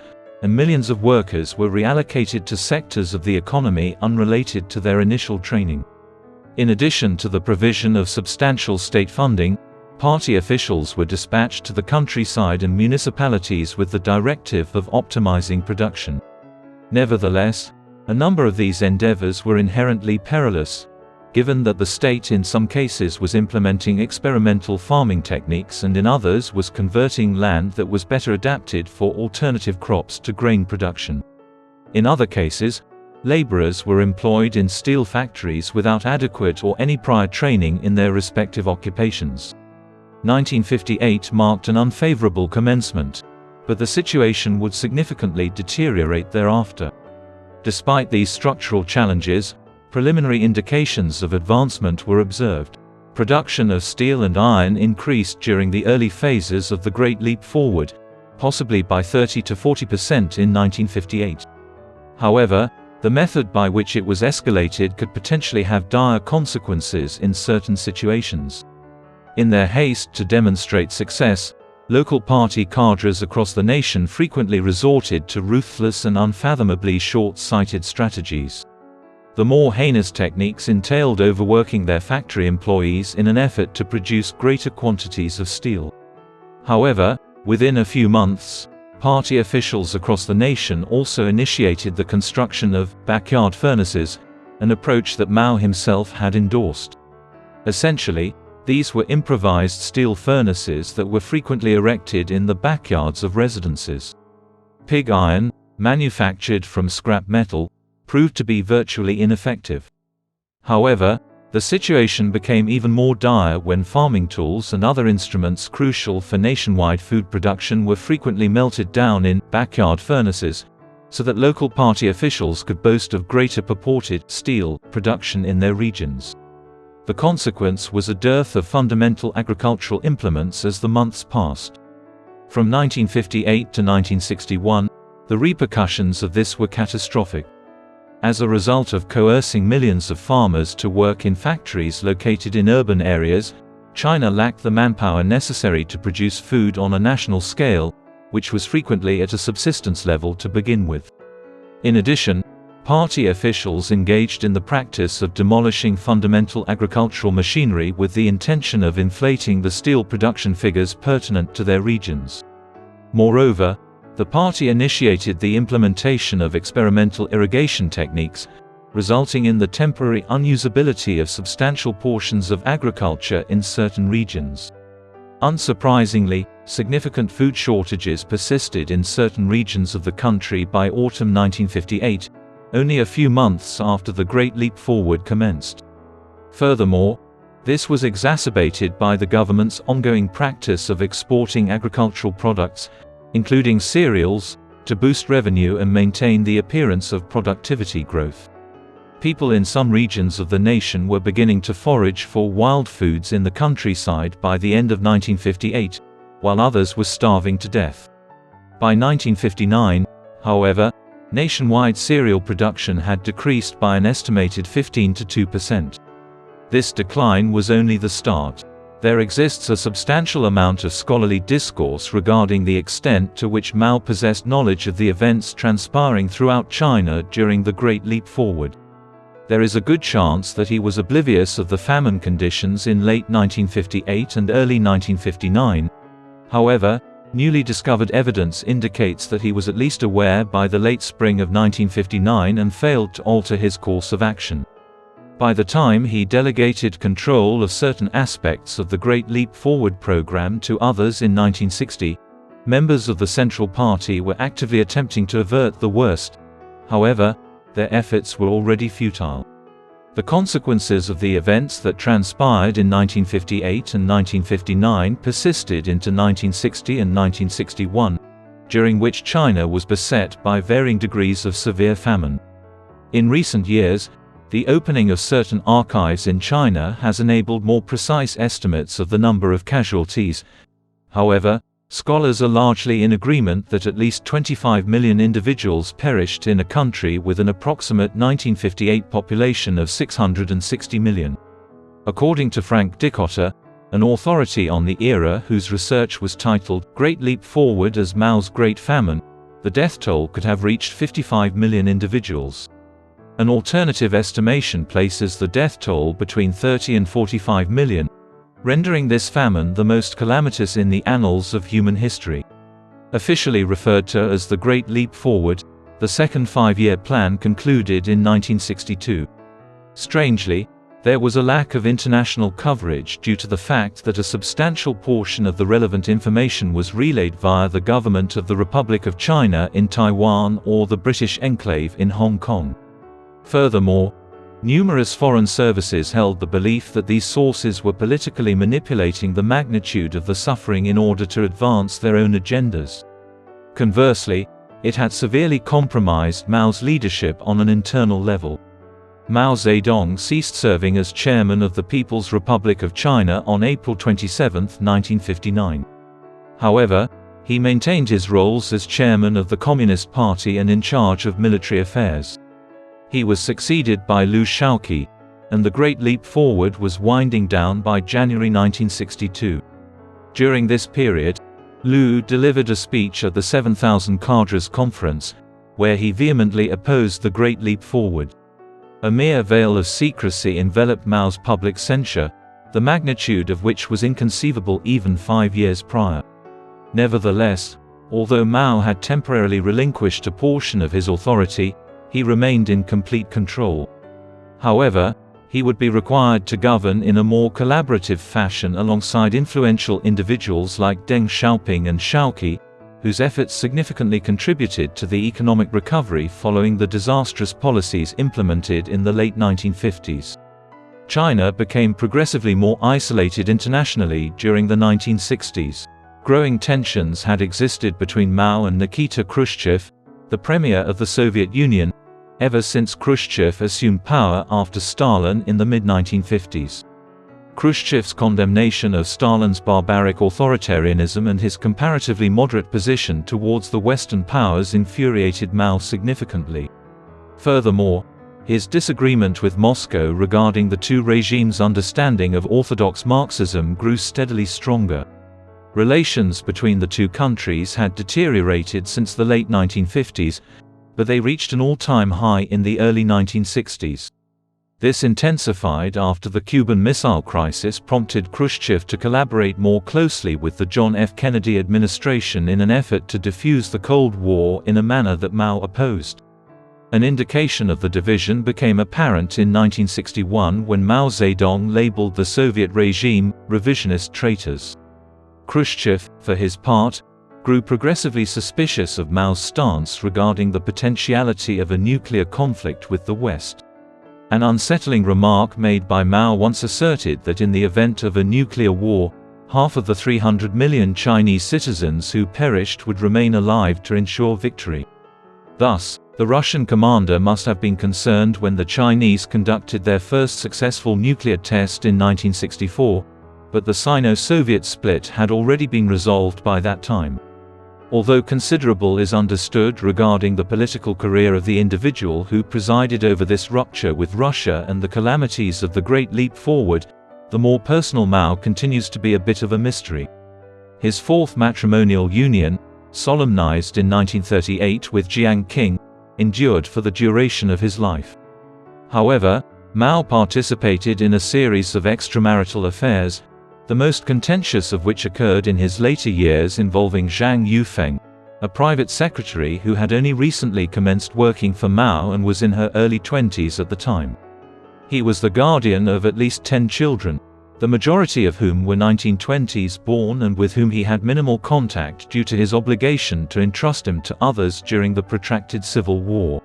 and millions of workers were reallocated to sectors of the economy unrelated to their initial training. In addition to the provision of substantial state funding, party officials were dispatched to the countryside and municipalities with the directive of optimizing production. Nevertheless, a number of these endeavors were inherently perilous, given that the state in some cases was implementing experimental farming techniques and in others was converting land that was better adapted for alternative crops to grain production. In other cases, laborers were employed in steel factories without adequate or any prior training in their respective occupations. 1958 marked an unfavorable commencement, but the situation would significantly deteriorate thereafter. Despite these structural challenges, preliminary indications of advancement were observed. Production of steel and iron increased during the early phases of the Great Leap Forward, possibly by 30 to 40% in 1958. However, the method by which it was escalated could potentially have dire consequences in certain situations. In their haste to demonstrate success, local party cadres across the nation frequently resorted to ruthless and unfathomably short-sighted strategies. The more heinous techniques entailed overworking their factory employees in an effort to produce greater quantities of steel. However, within a few months, party officials across the nation also initiated the construction of backyard furnaces, an approach that Mao himself had endorsed. Essentially, these were improvised steel furnaces that were frequently erected in the backyards of residences. Pig iron, manufactured from scrap metal, proved to be virtually ineffective. However, the situation became even more dire when farming tools and other instruments crucial for nationwide food production were frequently melted down in backyard furnaces, so that local party officials could boast of greater purported steel production in their regions. The consequence was a dearth of fundamental agricultural implements as the months passed. From 1958 to 1961, the repercussions of this were catastrophic. As a result of coercing millions of farmers to work in factories located in urban areas, China lacked the manpower necessary to produce food on a national scale, which was frequently at a subsistence level to begin with. In addition, party officials engaged in the practice of demolishing fundamental agricultural machinery with the intention of inflating the steel production figures pertinent to their regions. Moreover, the party initiated the implementation of experimental irrigation techniques, resulting in the temporary unusability of substantial portions of agriculture in certain regions. Unsurprisingly, significant food shortages persisted in certain regions of the country by autumn 1958, only a few months after the Great Leap Forward commenced. Furthermore, this was exacerbated by the government's ongoing practice of exporting agricultural products, including cereals, to boost revenue and maintain the appearance of productivity growth. People in some regions of the nation were beginning to forage for wild foods in the countryside by the end of 1958, while others were starving to death. By 1959, however, nationwide cereal production had decreased by an estimated 15 to 2%. This decline was only the start. There exists a substantial amount of scholarly discourse regarding the extent to which Mao possessed knowledge of the events transpiring throughout China during the Great Leap Forward. There is a good chance that he was oblivious of the famine conditions in late 1958 and early 1959. However, newly discovered evidence indicates that he was at least aware by the late spring of 1959 and failed to alter his course of action. By the time he delegated control of certain aspects of the Great Leap Forward program to others in 1960, members of the Central Party were actively attempting to avert the worst. However, their efforts were already futile. The consequences of the events that transpired in 1958 and 1959 persisted into 1960 and 1961, during which China was beset by varying degrees of severe famine. In recent years, the opening of certain archives in China has enabled more precise estimates of the number of casualties. However, scholars are largely in agreement that at least 25 million individuals perished in a country with an approximate 1958 population of 660 million. According to Frank Dikötter, an authority on the era whose research was titled Great Leap Forward as Mao's Great Famine, the death toll could have reached 55 million individuals. An alternative estimation places the death toll between 30 and 45 million, rendering this famine the most calamitous in the annals of human history. Officially referred to as the Great Leap Forward, the second five-year plan concluded in 1962. Strangely, there was a lack of international coverage due to the fact that a substantial portion of the relevant information was relayed via the government of the Republic of China in Taiwan or the British enclave in Hong Kong. Furthermore, numerous foreign services held the belief that these sources were politically manipulating the magnitude of the suffering in order to advance their own agendas. Conversely, it had severely compromised Mao's leadership on an internal level. Mao Zedong ceased serving as chairman of the People's Republic of China on April 27, 1959. However, he maintained his roles as chairman of the Communist Party and in charge of military affairs. He was succeeded by Liu Shaoqi, and the Great Leap Forward was winding down by January 1962. During this period, Liu delivered a speech at the 7,000 Cadres Conference, where he vehemently opposed the Great Leap Forward. A mere veil of secrecy enveloped Mao's public censure, the magnitude of which was inconceivable even 5 years prior. Nevertheless, although Mao had temporarily relinquished a portion of his authority, he remained in complete control. However, he would be required to govern in a more collaborative fashion alongside influential individuals like Deng Xiaoping and Xiaoqi, whose efforts significantly contributed to the economic recovery following the disastrous policies implemented in the late 1950s. China became progressively more isolated internationally during the 1960s. Growing tensions had existed between Mao and Nikita Khrushchev, the premier of the Soviet Union, ever since Khrushchev assumed power after Stalin in the mid-1950s. Khrushchev's condemnation of Stalin's barbaric authoritarianism and his comparatively moderate position towards the Western powers infuriated Mao significantly. Furthermore, his disagreement with Moscow regarding the two regimes' understanding of orthodox Marxism grew steadily stronger. Relations between the two countries had deteriorated since the late 1950s, but they reached an all-time high in the early 1960s. This intensified after the Cuban Missile Crisis prompted Khrushchev to collaborate more closely with the John F. Kennedy administration in an effort to defuse the Cold War in a manner that Mao opposed. An indication of the division became apparent in 1961 when Mao Zedong labeled the Soviet regime revisionist traitors. Khrushchev, for his part, grew progressively suspicious of Mao's stance regarding the potentiality of a nuclear conflict with the West. An unsettling remark made by Mao once asserted that in the event of a nuclear war, half of the 300 million Chinese citizens who perished would remain alive to ensure victory. Thus, the Russian commander must have been concerned when the Chinese conducted their first successful nuclear test in 1964, but the Sino-Soviet split had already been resolved by that time. Although considerable is understood regarding the political career of the individual who presided over this rupture with Russia and the calamities of the Great Leap Forward, the more personal Mao continues to be a bit of a mystery. His fourth matrimonial union, solemnized in 1938 with Jiang Qing, endured for the duration of his life. However, Mao participated in a series of extramarital affairs, the most contentious of which occurred in his later years involving Zhang Yufeng, a private secretary who had only recently commenced working for Mao and was in her early 20s at the time. He was the guardian of at least 10 children, the majority of whom were 1920s born and with whom he had minimal contact due to his obligation to entrust them to others during the protracted civil war.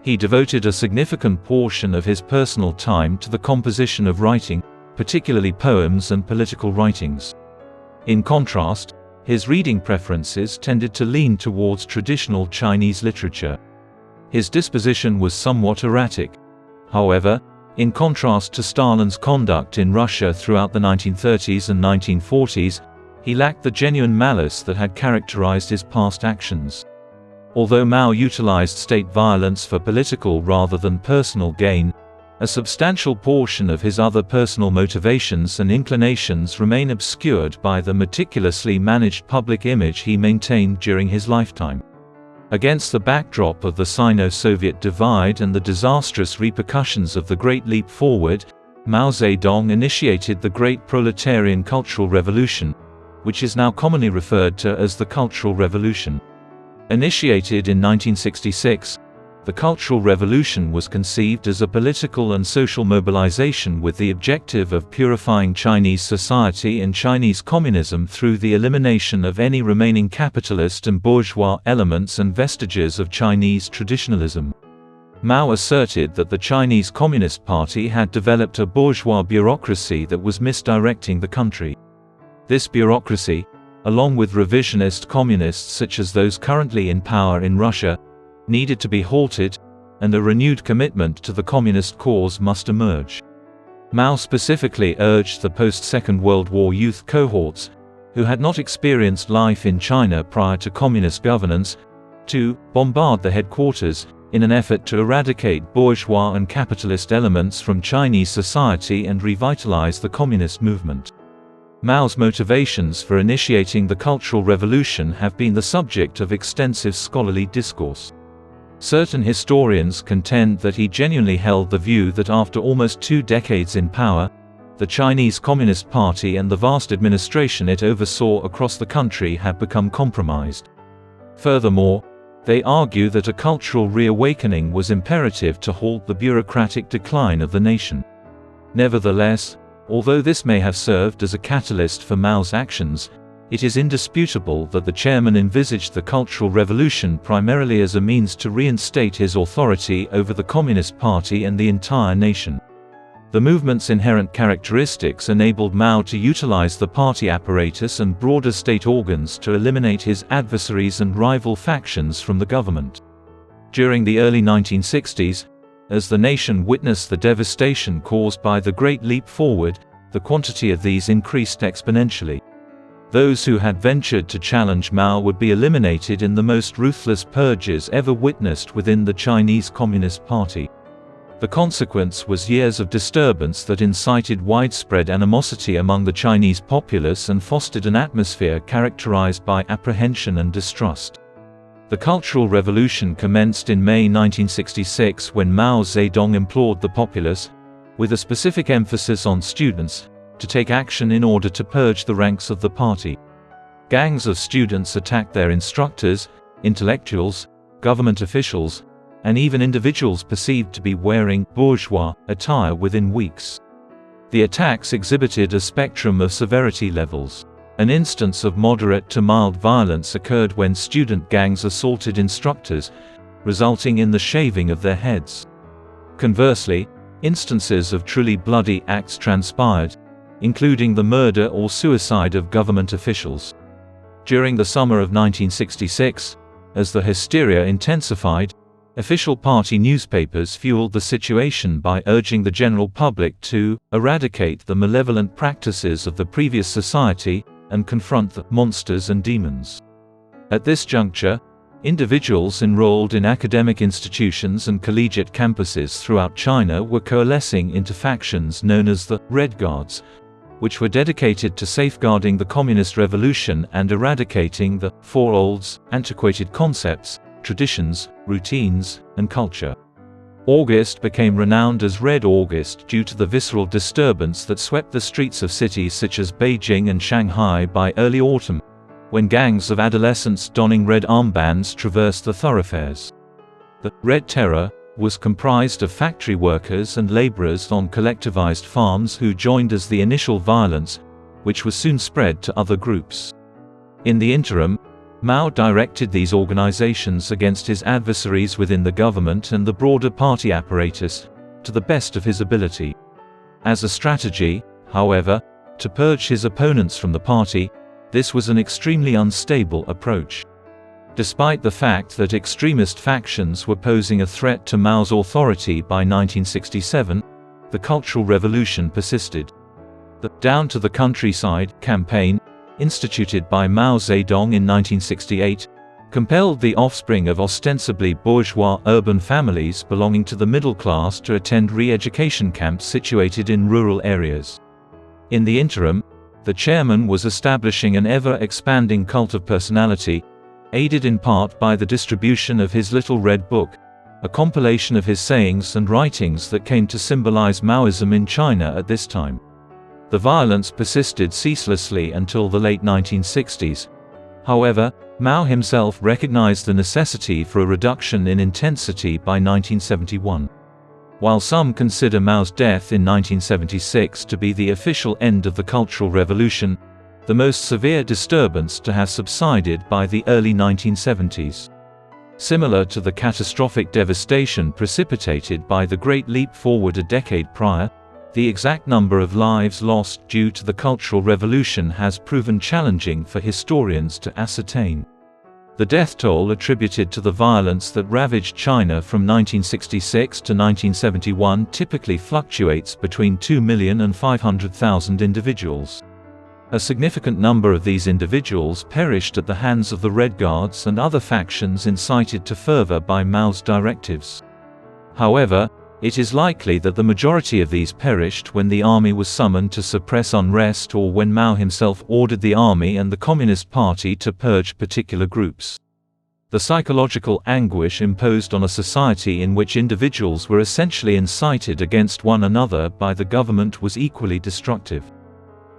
He devoted a significant portion of his personal time to the composition of writing, particularly poems and political writings. In contrast, his reading preferences tended to lean towards traditional Chinese literature. His disposition was somewhat erratic. However, in contrast to Stalin's conduct in Russia throughout the 1930s and 1940s, he lacked the genuine malice that had characterized his past actions. Although Mao utilized state violence for political rather than personal gain, a substantial portion of his other personal motivations and inclinations remain obscured by the meticulously managed public image he maintained during his lifetime. Against the backdrop of the Sino-Soviet divide and the disastrous repercussions of the Great Leap Forward, Mao Zedong initiated the Great Proletarian Cultural Revolution, which is now commonly referred to as the Cultural Revolution. Initiated in 1966, the Cultural Revolution was conceived as a political and social mobilization with the objective of purifying Chinese society and Chinese communism through the elimination of any remaining capitalist and bourgeois elements and vestiges of Chinese traditionalism. Mao asserted that the Chinese Communist Party had developed a bourgeois bureaucracy that was misdirecting the country. This bureaucracy, along with revisionist communists such as those currently in power in Russia, needed to be halted, and a renewed commitment to the communist cause must emerge. Mao specifically urged the post-Second World War youth cohorts, who had not experienced life in China prior to communist governance, to bombard the headquarters, in an effort to eradicate bourgeois and capitalist elements from Chinese society and revitalize the communist movement. Mao's motivations for initiating the Cultural Revolution have been the subject of extensive scholarly discourse. Certain historians contend that he genuinely held the view that after almost 2 decades in power, the Chinese Communist Party and the vast administration it oversaw across the country had become compromised. Furthermore, they argue that a cultural reawakening was imperative to halt the bureaucratic decline of the nation. Nevertheless, although this may have served as a catalyst for Mao's actions, it is indisputable that the chairman envisaged the Cultural Revolution primarily as a means to reinstate his authority over the Communist Party and the entire nation. The movement's inherent characteristics enabled Mao to utilize the party apparatus and broader state organs to eliminate his adversaries and rival factions from the government. During the early 1960s, as the nation witnessed the devastation caused by the Great Leap Forward, the quantity of these increased exponentially. Those who had ventured to challenge Mao would be eliminated in the most ruthless purges ever witnessed within the Chinese Communist Party. The consequence was years of disturbance that incited widespread animosity among the Chinese populace and fostered an atmosphere characterized by apprehension and distrust. The Cultural Revolution commenced in May 1966 when Mao Zedong implored the populace, with a specific emphasis on students, to take action in order to purge the ranks of the party. Gangs of students attacked their instructors, intellectuals, government officials, and even individuals perceived to be wearing bourgeois attire within weeks. The attacks exhibited a spectrum of severity levels. An instance of moderate to mild violence occurred when student gangs assaulted instructors, resulting in the shaving of their heads. Conversely, instances of truly bloody acts transpired, including the murder or suicide of government officials. During the summer of 1966, as the hysteria intensified, official party newspapers fueled the situation by urging the general public to eradicate the malevolent practices of the previous society and confront the monsters and demons. At this juncture, individuals enrolled in academic institutions and collegiate campuses throughout China were coalescing into factions known as the Red Guards, which were dedicated to safeguarding the Communist Revolution and eradicating the Four Olds, antiquated concepts, traditions, routines, and culture. August became renowned as Red August due to the visceral disturbance that swept the streets of cities such as Beijing and Shanghai by early autumn, when gangs of adolescents donning red armbands traversed the thoroughfares. The Red Terror was comprised of factory workers and laborers on collectivized farms who joined as the initial violence, which was soon spread to other groups. In the interim, Mao directed these organizations against his adversaries within the government and the broader party apparatus, to the best of his ability. As a strategy, however, to purge his opponents from the party, this was an extremely unstable approach. Despite the fact that extremist factions were posing a threat to Mao's authority by 1967, the Cultural Revolution persisted. The "Down to the Countryside" campaign, instituted by Mao Zedong in 1968, compelled the offspring of ostensibly bourgeois urban families belonging to the middle class to attend re-education camps situated in rural areas. In the interim, the chairman was establishing an ever-expanding cult of personality, aided in part by the distribution of his Little Red Book, a compilation of his sayings and writings that came to symbolize Maoism in China at this time. The violence persisted ceaselessly until the late 1960s. However, Mao himself recognized the necessity for a reduction in intensity by 1971. While some consider Mao's death in 1976 to be the official end of the Cultural Revolution, the most severe disturbance to have subsided by the early 1970s. Similar to the catastrophic devastation precipitated by the Great Leap Forward a decade prior, the exact number of lives lost due to the Cultural Revolution has proven challenging for historians to ascertain. The death toll attributed to the violence that ravaged China from 1966 to 1971 typically fluctuates between 2 million and 500,000 individuals. A significant number of these individuals perished at the hands of the Red Guards and other factions incited to fervor by Mao's directives. However, It is likely that the majority of these perished when the army was summoned to suppress unrest or when Mao himself ordered the army and the Communist Party to purge particular groups. The psychological anguish imposed on a society in which individuals were essentially incited against one another by the government was equally destructive.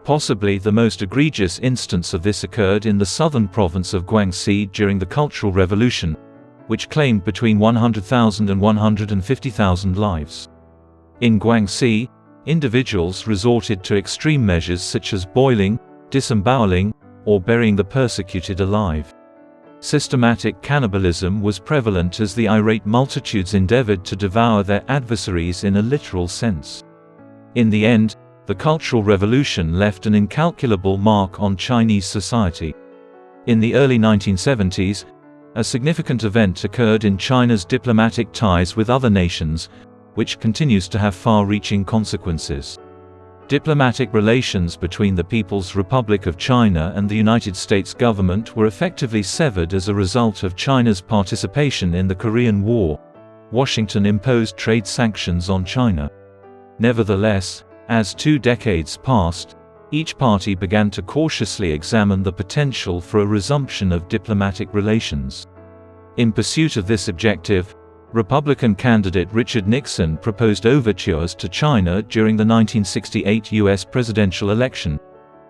Possibly the most egregious instance of this occurred in the southern province of Guangxi during the Cultural Revolution, which claimed between 100,000 and 150,000 lives. In Guangxi, individuals resorted to extreme measures such as boiling, disemboweling, or burying the persecuted alive. Systematic cannibalism was prevalent as the irate multitudes endeavored to devour their adversaries in a literal sense. In the end, the Cultural Revolution left an incalculable mark on Chinese society. In the early 1970s, a significant event occurred in China's diplomatic ties with other nations, which continues to have far-reaching consequences. Diplomatic relations between the People's Republic of China and the United States government were effectively severed as a result of China's participation in the Korean War. Washington imposed trade sanctions on China. Nevertheless, as 2 decades passed, each party began to cautiously examine the potential for a resumption of diplomatic relations. In pursuit of this objective, Republican candidate Richard Nixon proposed overtures to China during the 1968 U.S. presidential election.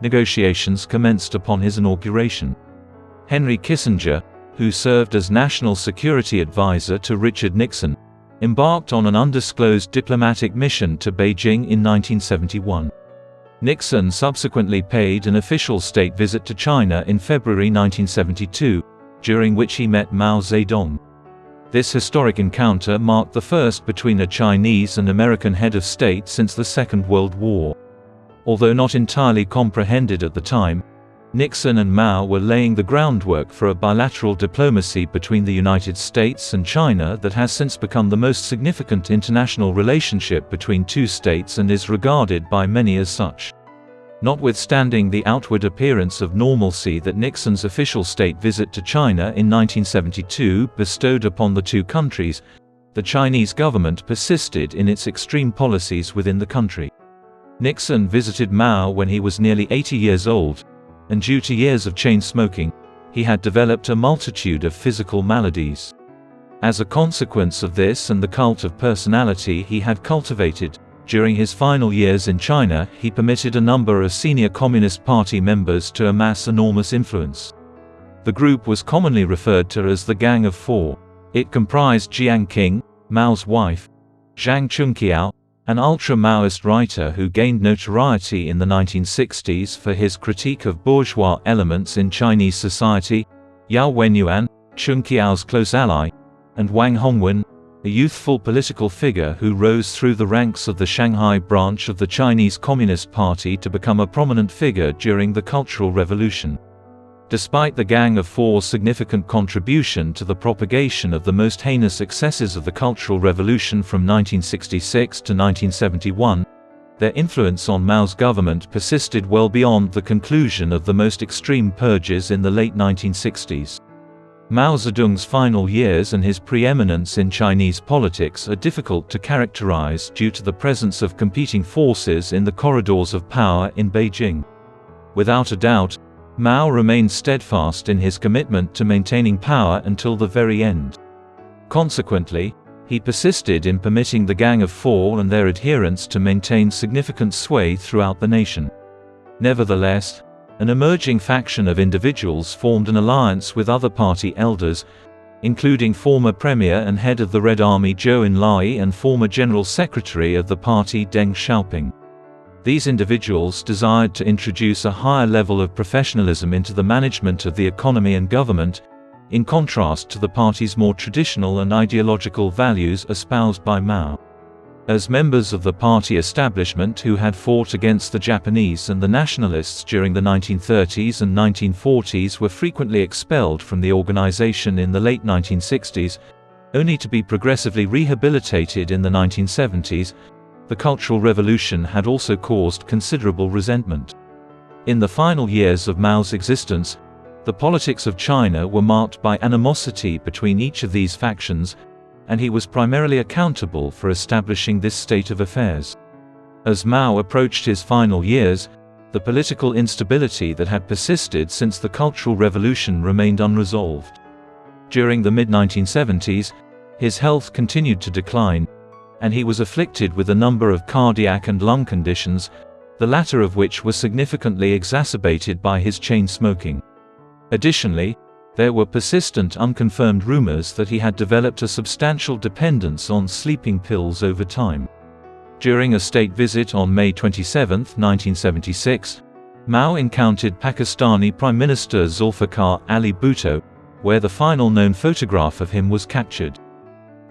Negotiations commenced upon his inauguration. Henry Kissinger, who served as National Security Advisor to Richard Nixon, embarked on an undisclosed diplomatic mission to Beijing in 1971. Nixon subsequently paid an official state visit to China in February 1972, during which he met Mao Zedong. This historic encounter marked the first between a Chinese and American head of state since the Second World War. Although not entirely comprehended at the time, Nixon and Mao were laying the groundwork for a bilateral diplomacy between the United States and China that has since become the most significant international relationship between two states and is regarded by many as such. Notwithstanding the outward appearance of normalcy that Nixon's official state visit to China in 1972 bestowed upon the two countries, the Chinese government persisted in its extreme policies within the country. Nixon visited Mao when he was nearly 80 years old, and due to years of chain smoking, he had developed a multitude of physical maladies. As a consequence of this and the cult of personality he had cultivated, during his final years in China, he permitted a number of senior Communist Party members to amass enormous influence. The group was commonly referred to as the Gang of Four. It comprised Jiang Qing, Mao's wife, Zhang Chunqiao, an ultra-Maoist writer who gained notoriety in the 1960s for his critique of bourgeois elements in Chinese society, Yao Wenyuan, Chunqiao's close ally, and Wang Hongwen, a youthful political figure who rose through the ranks of the Shanghai branch of the Chinese Communist Party to become a prominent figure during the Cultural Revolution. Despite the Gang of Four's significant contribution to the propagation of the most heinous excesses of the Cultural Revolution from 1966 to 1971, their influence on Mao's government persisted well beyond the conclusion of the most extreme purges in the late 1960s. Mao Zedong's final years and his preeminence in Chinese politics are difficult to characterize due to the presence of competing forces in the corridors of power in Beijing. Without a doubt, Mao remained steadfast in his commitment to maintaining power until the very end. Consequently, he persisted in permitting the Gang of Four and their adherents to maintain significant sway throughout the nation. Nevertheless, an emerging faction of individuals formed an alliance with other party elders, including former Premier and head of the Red Army Zhou Enlai and former General Secretary of the party Deng Xiaoping. These individuals desired to introduce a higher level of professionalism into the management of the economy and government, in contrast to the party's more traditional and ideological values espoused by Mao. As members of the party establishment who had fought against the Japanese and the nationalists during the 1930s and 1940s were frequently expelled from the organization in the late 1960s, only to be progressively rehabilitated in the 1970s, the Cultural Revolution had also caused considerable resentment. In the final years of Mao's existence, the politics of China were marked by animosity between each of these factions, and he was primarily accountable for establishing this state of affairs. As Mao approached his final years, the political instability that had persisted since the Cultural Revolution remained unresolved. During the mid-1970s, his health continued to decline, and he was afflicted with a number of cardiac and lung conditions, the latter of which were significantly exacerbated by his chain smoking. Additionally, there were persistent unconfirmed rumors that he had developed a substantial dependence on sleeping pills over time. During a state visit on May 27, 1976, Mao encountered Pakistani Prime Minister Zulfikar Ali Bhutto, where the final known photograph of him was captured.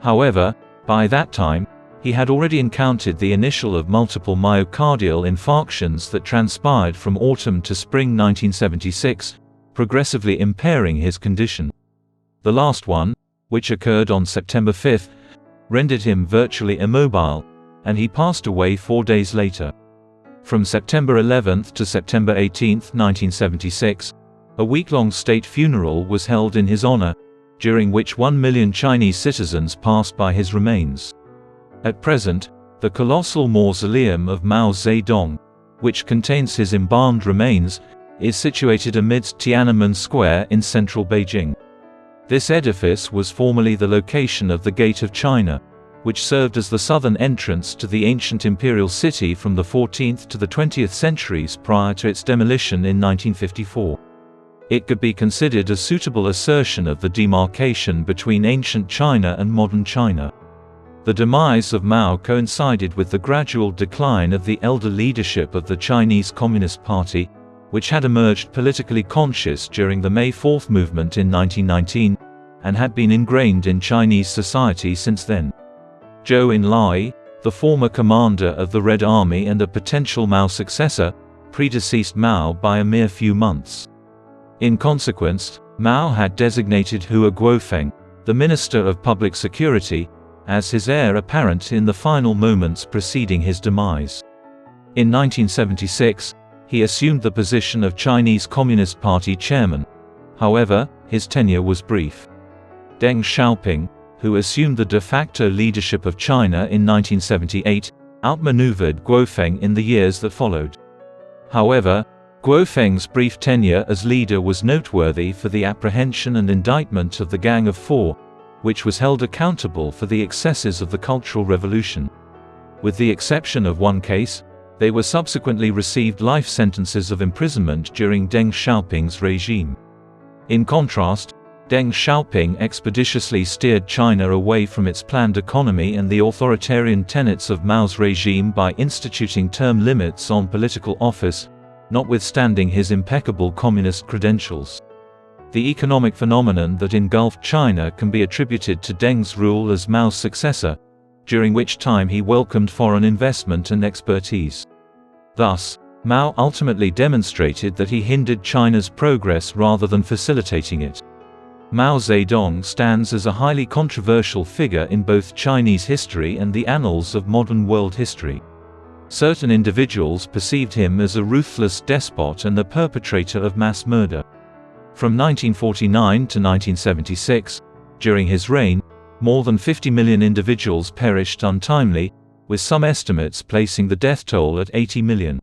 However, by that time, he had already encountered the initial of multiple myocardial infarctions that transpired from autumn to spring 1976, progressively impairing his condition. The last one, which occurred on September 5, rendered him virtually immobile, and he passed away 4 days later. From September 11 to September 18, 1976, a week-long state funeral was held in his honor, during which 1 million Chinese citizens passed by his remains. At present, the colossal mausoleum of Mao Zedong, which contains his embalmed remains, is situated amidst Tiananmen Square in central Beijing. This edifice was formerly the location of the Gate of China, which served as the southern entrance to the ancient imperial city from the 14th to the 20th centuries prior to its demolition in 1954. It could be considered a suitable assertion of the demarcation between ancient China and modern China. The demise of Mao coincided with the gradual decline of the elder leadership of the Chinese Communist Party, which had emerged politically conscious during the May 4 movement in 1919, and had been ingrained in Chinese society since then. Zhou Enlai, the former commander of the Red Army and a potential Mao successor, predeceased Mao by a mere few months. In consequence, Mao had designated Hua Guofeng, the Minister of Public Security, as his heir apparent in the final moments preceding his demise. In 1976, he assumed the position of Chinese Communist Party chairman. However, his tenure was brief. Deng Xiaoping, who assumed the de facto leadership of China in 1978, outmaneuvered Guofeng in the years that followed. However, Guofeng's brief tenure as leader was noteworthy for the apprehension and indictment of the Gang of Four, which was held accountable for the excesses of the Cultural Revolution. With the exception of one case, they were subsequently received life sentences of imprisonment during Deng Xiaoping's regime. In contrast, Deng Xiaoping expeditiously steered China away from its planned economy and the authoritarian tenets of Mao's regime by instituting term limits on political office, notwithstanding his impeccable communist credentials. The economic phenomenon that engulfed China can be attributed to Deng's rule as Mao's successor, during which time he welcomed foreign investment and expertise. Thus, Mao ultimately demonstrated that he hindered China's progress rather than facilitating it. Mao Zedong stands as a highly controversial figure in both Chinese history and the annals of modern world history. Certain individuals perceived him as a ruthless despot and the perpetrator of mass murder. From 1949 to 1976, during his reign, more than 50 million individuals perished untimely, with some estimates placing the death toll at 80 million.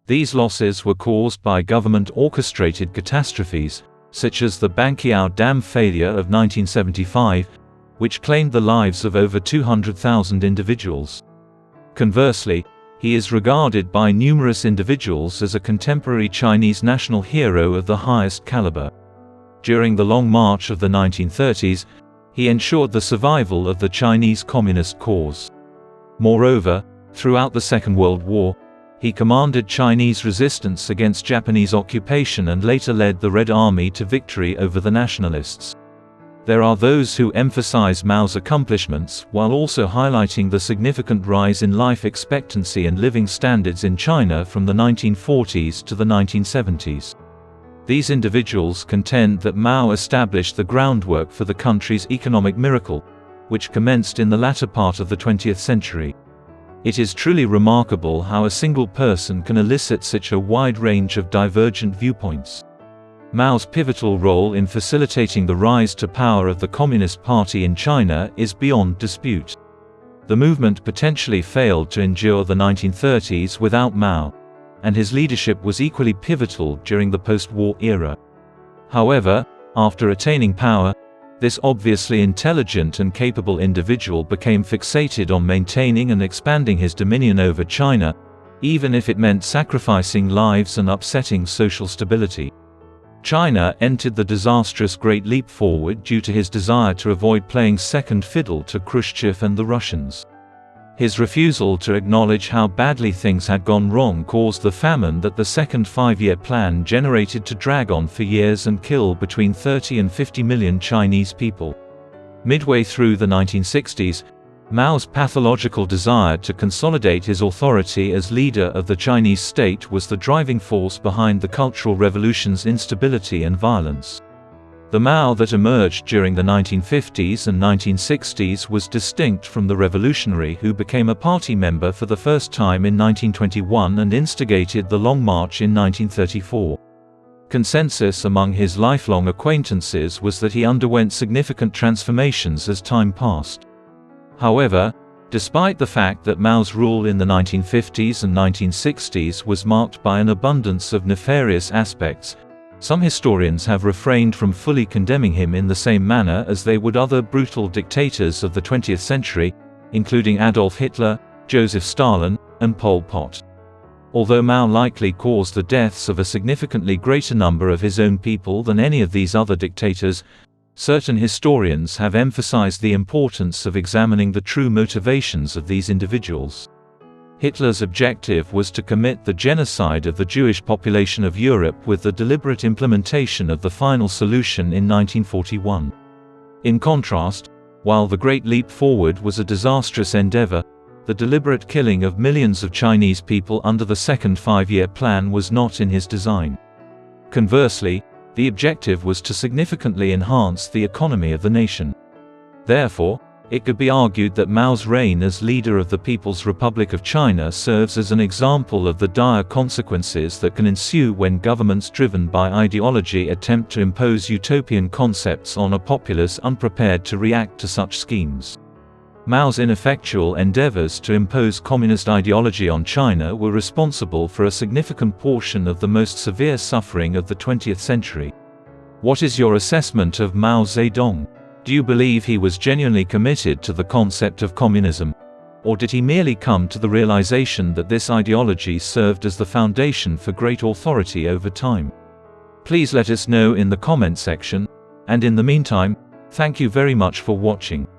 These losses were caused by government-orchestrated catastrophes, such as the Banqiao Dam failure of 1975, which claimed the lives of over 200,000 individuals. Conversely, he is regarded by numerous individuals as a contemporary Chinese national hero of the highest caliber. During the Long March of the 1930s, he ensured the survival of the Chinese Communist cause. Moreover, throughout the Second World War, he commanded Chinese resistance against Japanese occupation and later led the Red Army to victory over the nationalists. There are those who emphasize Mao's accomplishments while also highlighting the significant rise in life expectancy and living standards in China from the 1940s to the 1970s. These individuals contend that Mao established the groundwork for the country's economic miracle, which commenced in the latter part of the 20th century. It is truly remarkable how a single person can elicit such a wide range of divergent viewpoints. Mao's pivotal role in facilitating the rise to power of the Communist Party in China is beyond dispute. The movement potentially failed to endure the 1930s without Mao, and his leadership was equally pivotal during the post-war era. However, after attaining power, this obviously intelligent and capable individual became fixated on maintaining and expanding his dominion over China, even if it meant sacrificing lives and upsetting social stability. China entered the disastrous Great Leap Forward due to his desire to avoid playing second fiddle to Khrushchev and the Russians. His refusal to acknowledge how badly things had gone wrong caused the famine that the second five-year plan generated to drag on for years and kill between 30 and 50 million Chinese people. Midway through the 1960s, Mao's pathological desire to consolidate his authority as leader of the Chinese state was the driving force behind the Cultural Revolution's instability and violence. The Mao that emerged during the 1950s and 1960s was distinct from the revolutionary who became a party member for the first time in 1921 and instigated the Long March in 1934. Consensus among his lifelong acquaintances was that he underwent significant transformations as time passed. However, despite the fact that Mao's rule in the 1950s and 1960s was marked by an abundance of nefarious aspects, some historians have refrained from fully condemning him in the same manner as they would other brutal dictators of the 20th century, including Adolf Hitler, Joseph Stalin, and Pol Pot. Although Mao likely caused the deaths of a significantly greater number of his own people than any of these other dictators, certain historians have emphasized the importance of examining the true motivations of these individuals. Hitler's objective was to commit the genocide of the Jewish population of Europe with the deliberate implementation of the final solution in 1941. In contrast, while the Great Leap Forward was a disastrous endeavor, the deliberate killing of millions of Chinese people under the second five-year plan was not in his design. Conversely, the objective was to significantly enhance the economy of the nation. Therefore, it could be argued that Mao's reign as leader of the People's Republic of China serves as an example of the dire consequences that can ensue when governments driven by ideology attempt to impose utopian concepts on a populace unprepared to react to such schemes. Mao's ineffectual endeavors to impose communist ideology on China were responsible for a significant portion of the most severe suffering of the 20th century. What is your assessment of Mao Zedong? Do you believe he was genuinely committed to the concept of communism? Or did he merely come to the realization that this ideology served as the foundation for great authority over time? Please let us know in the comment section, and in the meantime, thank you very much for watching.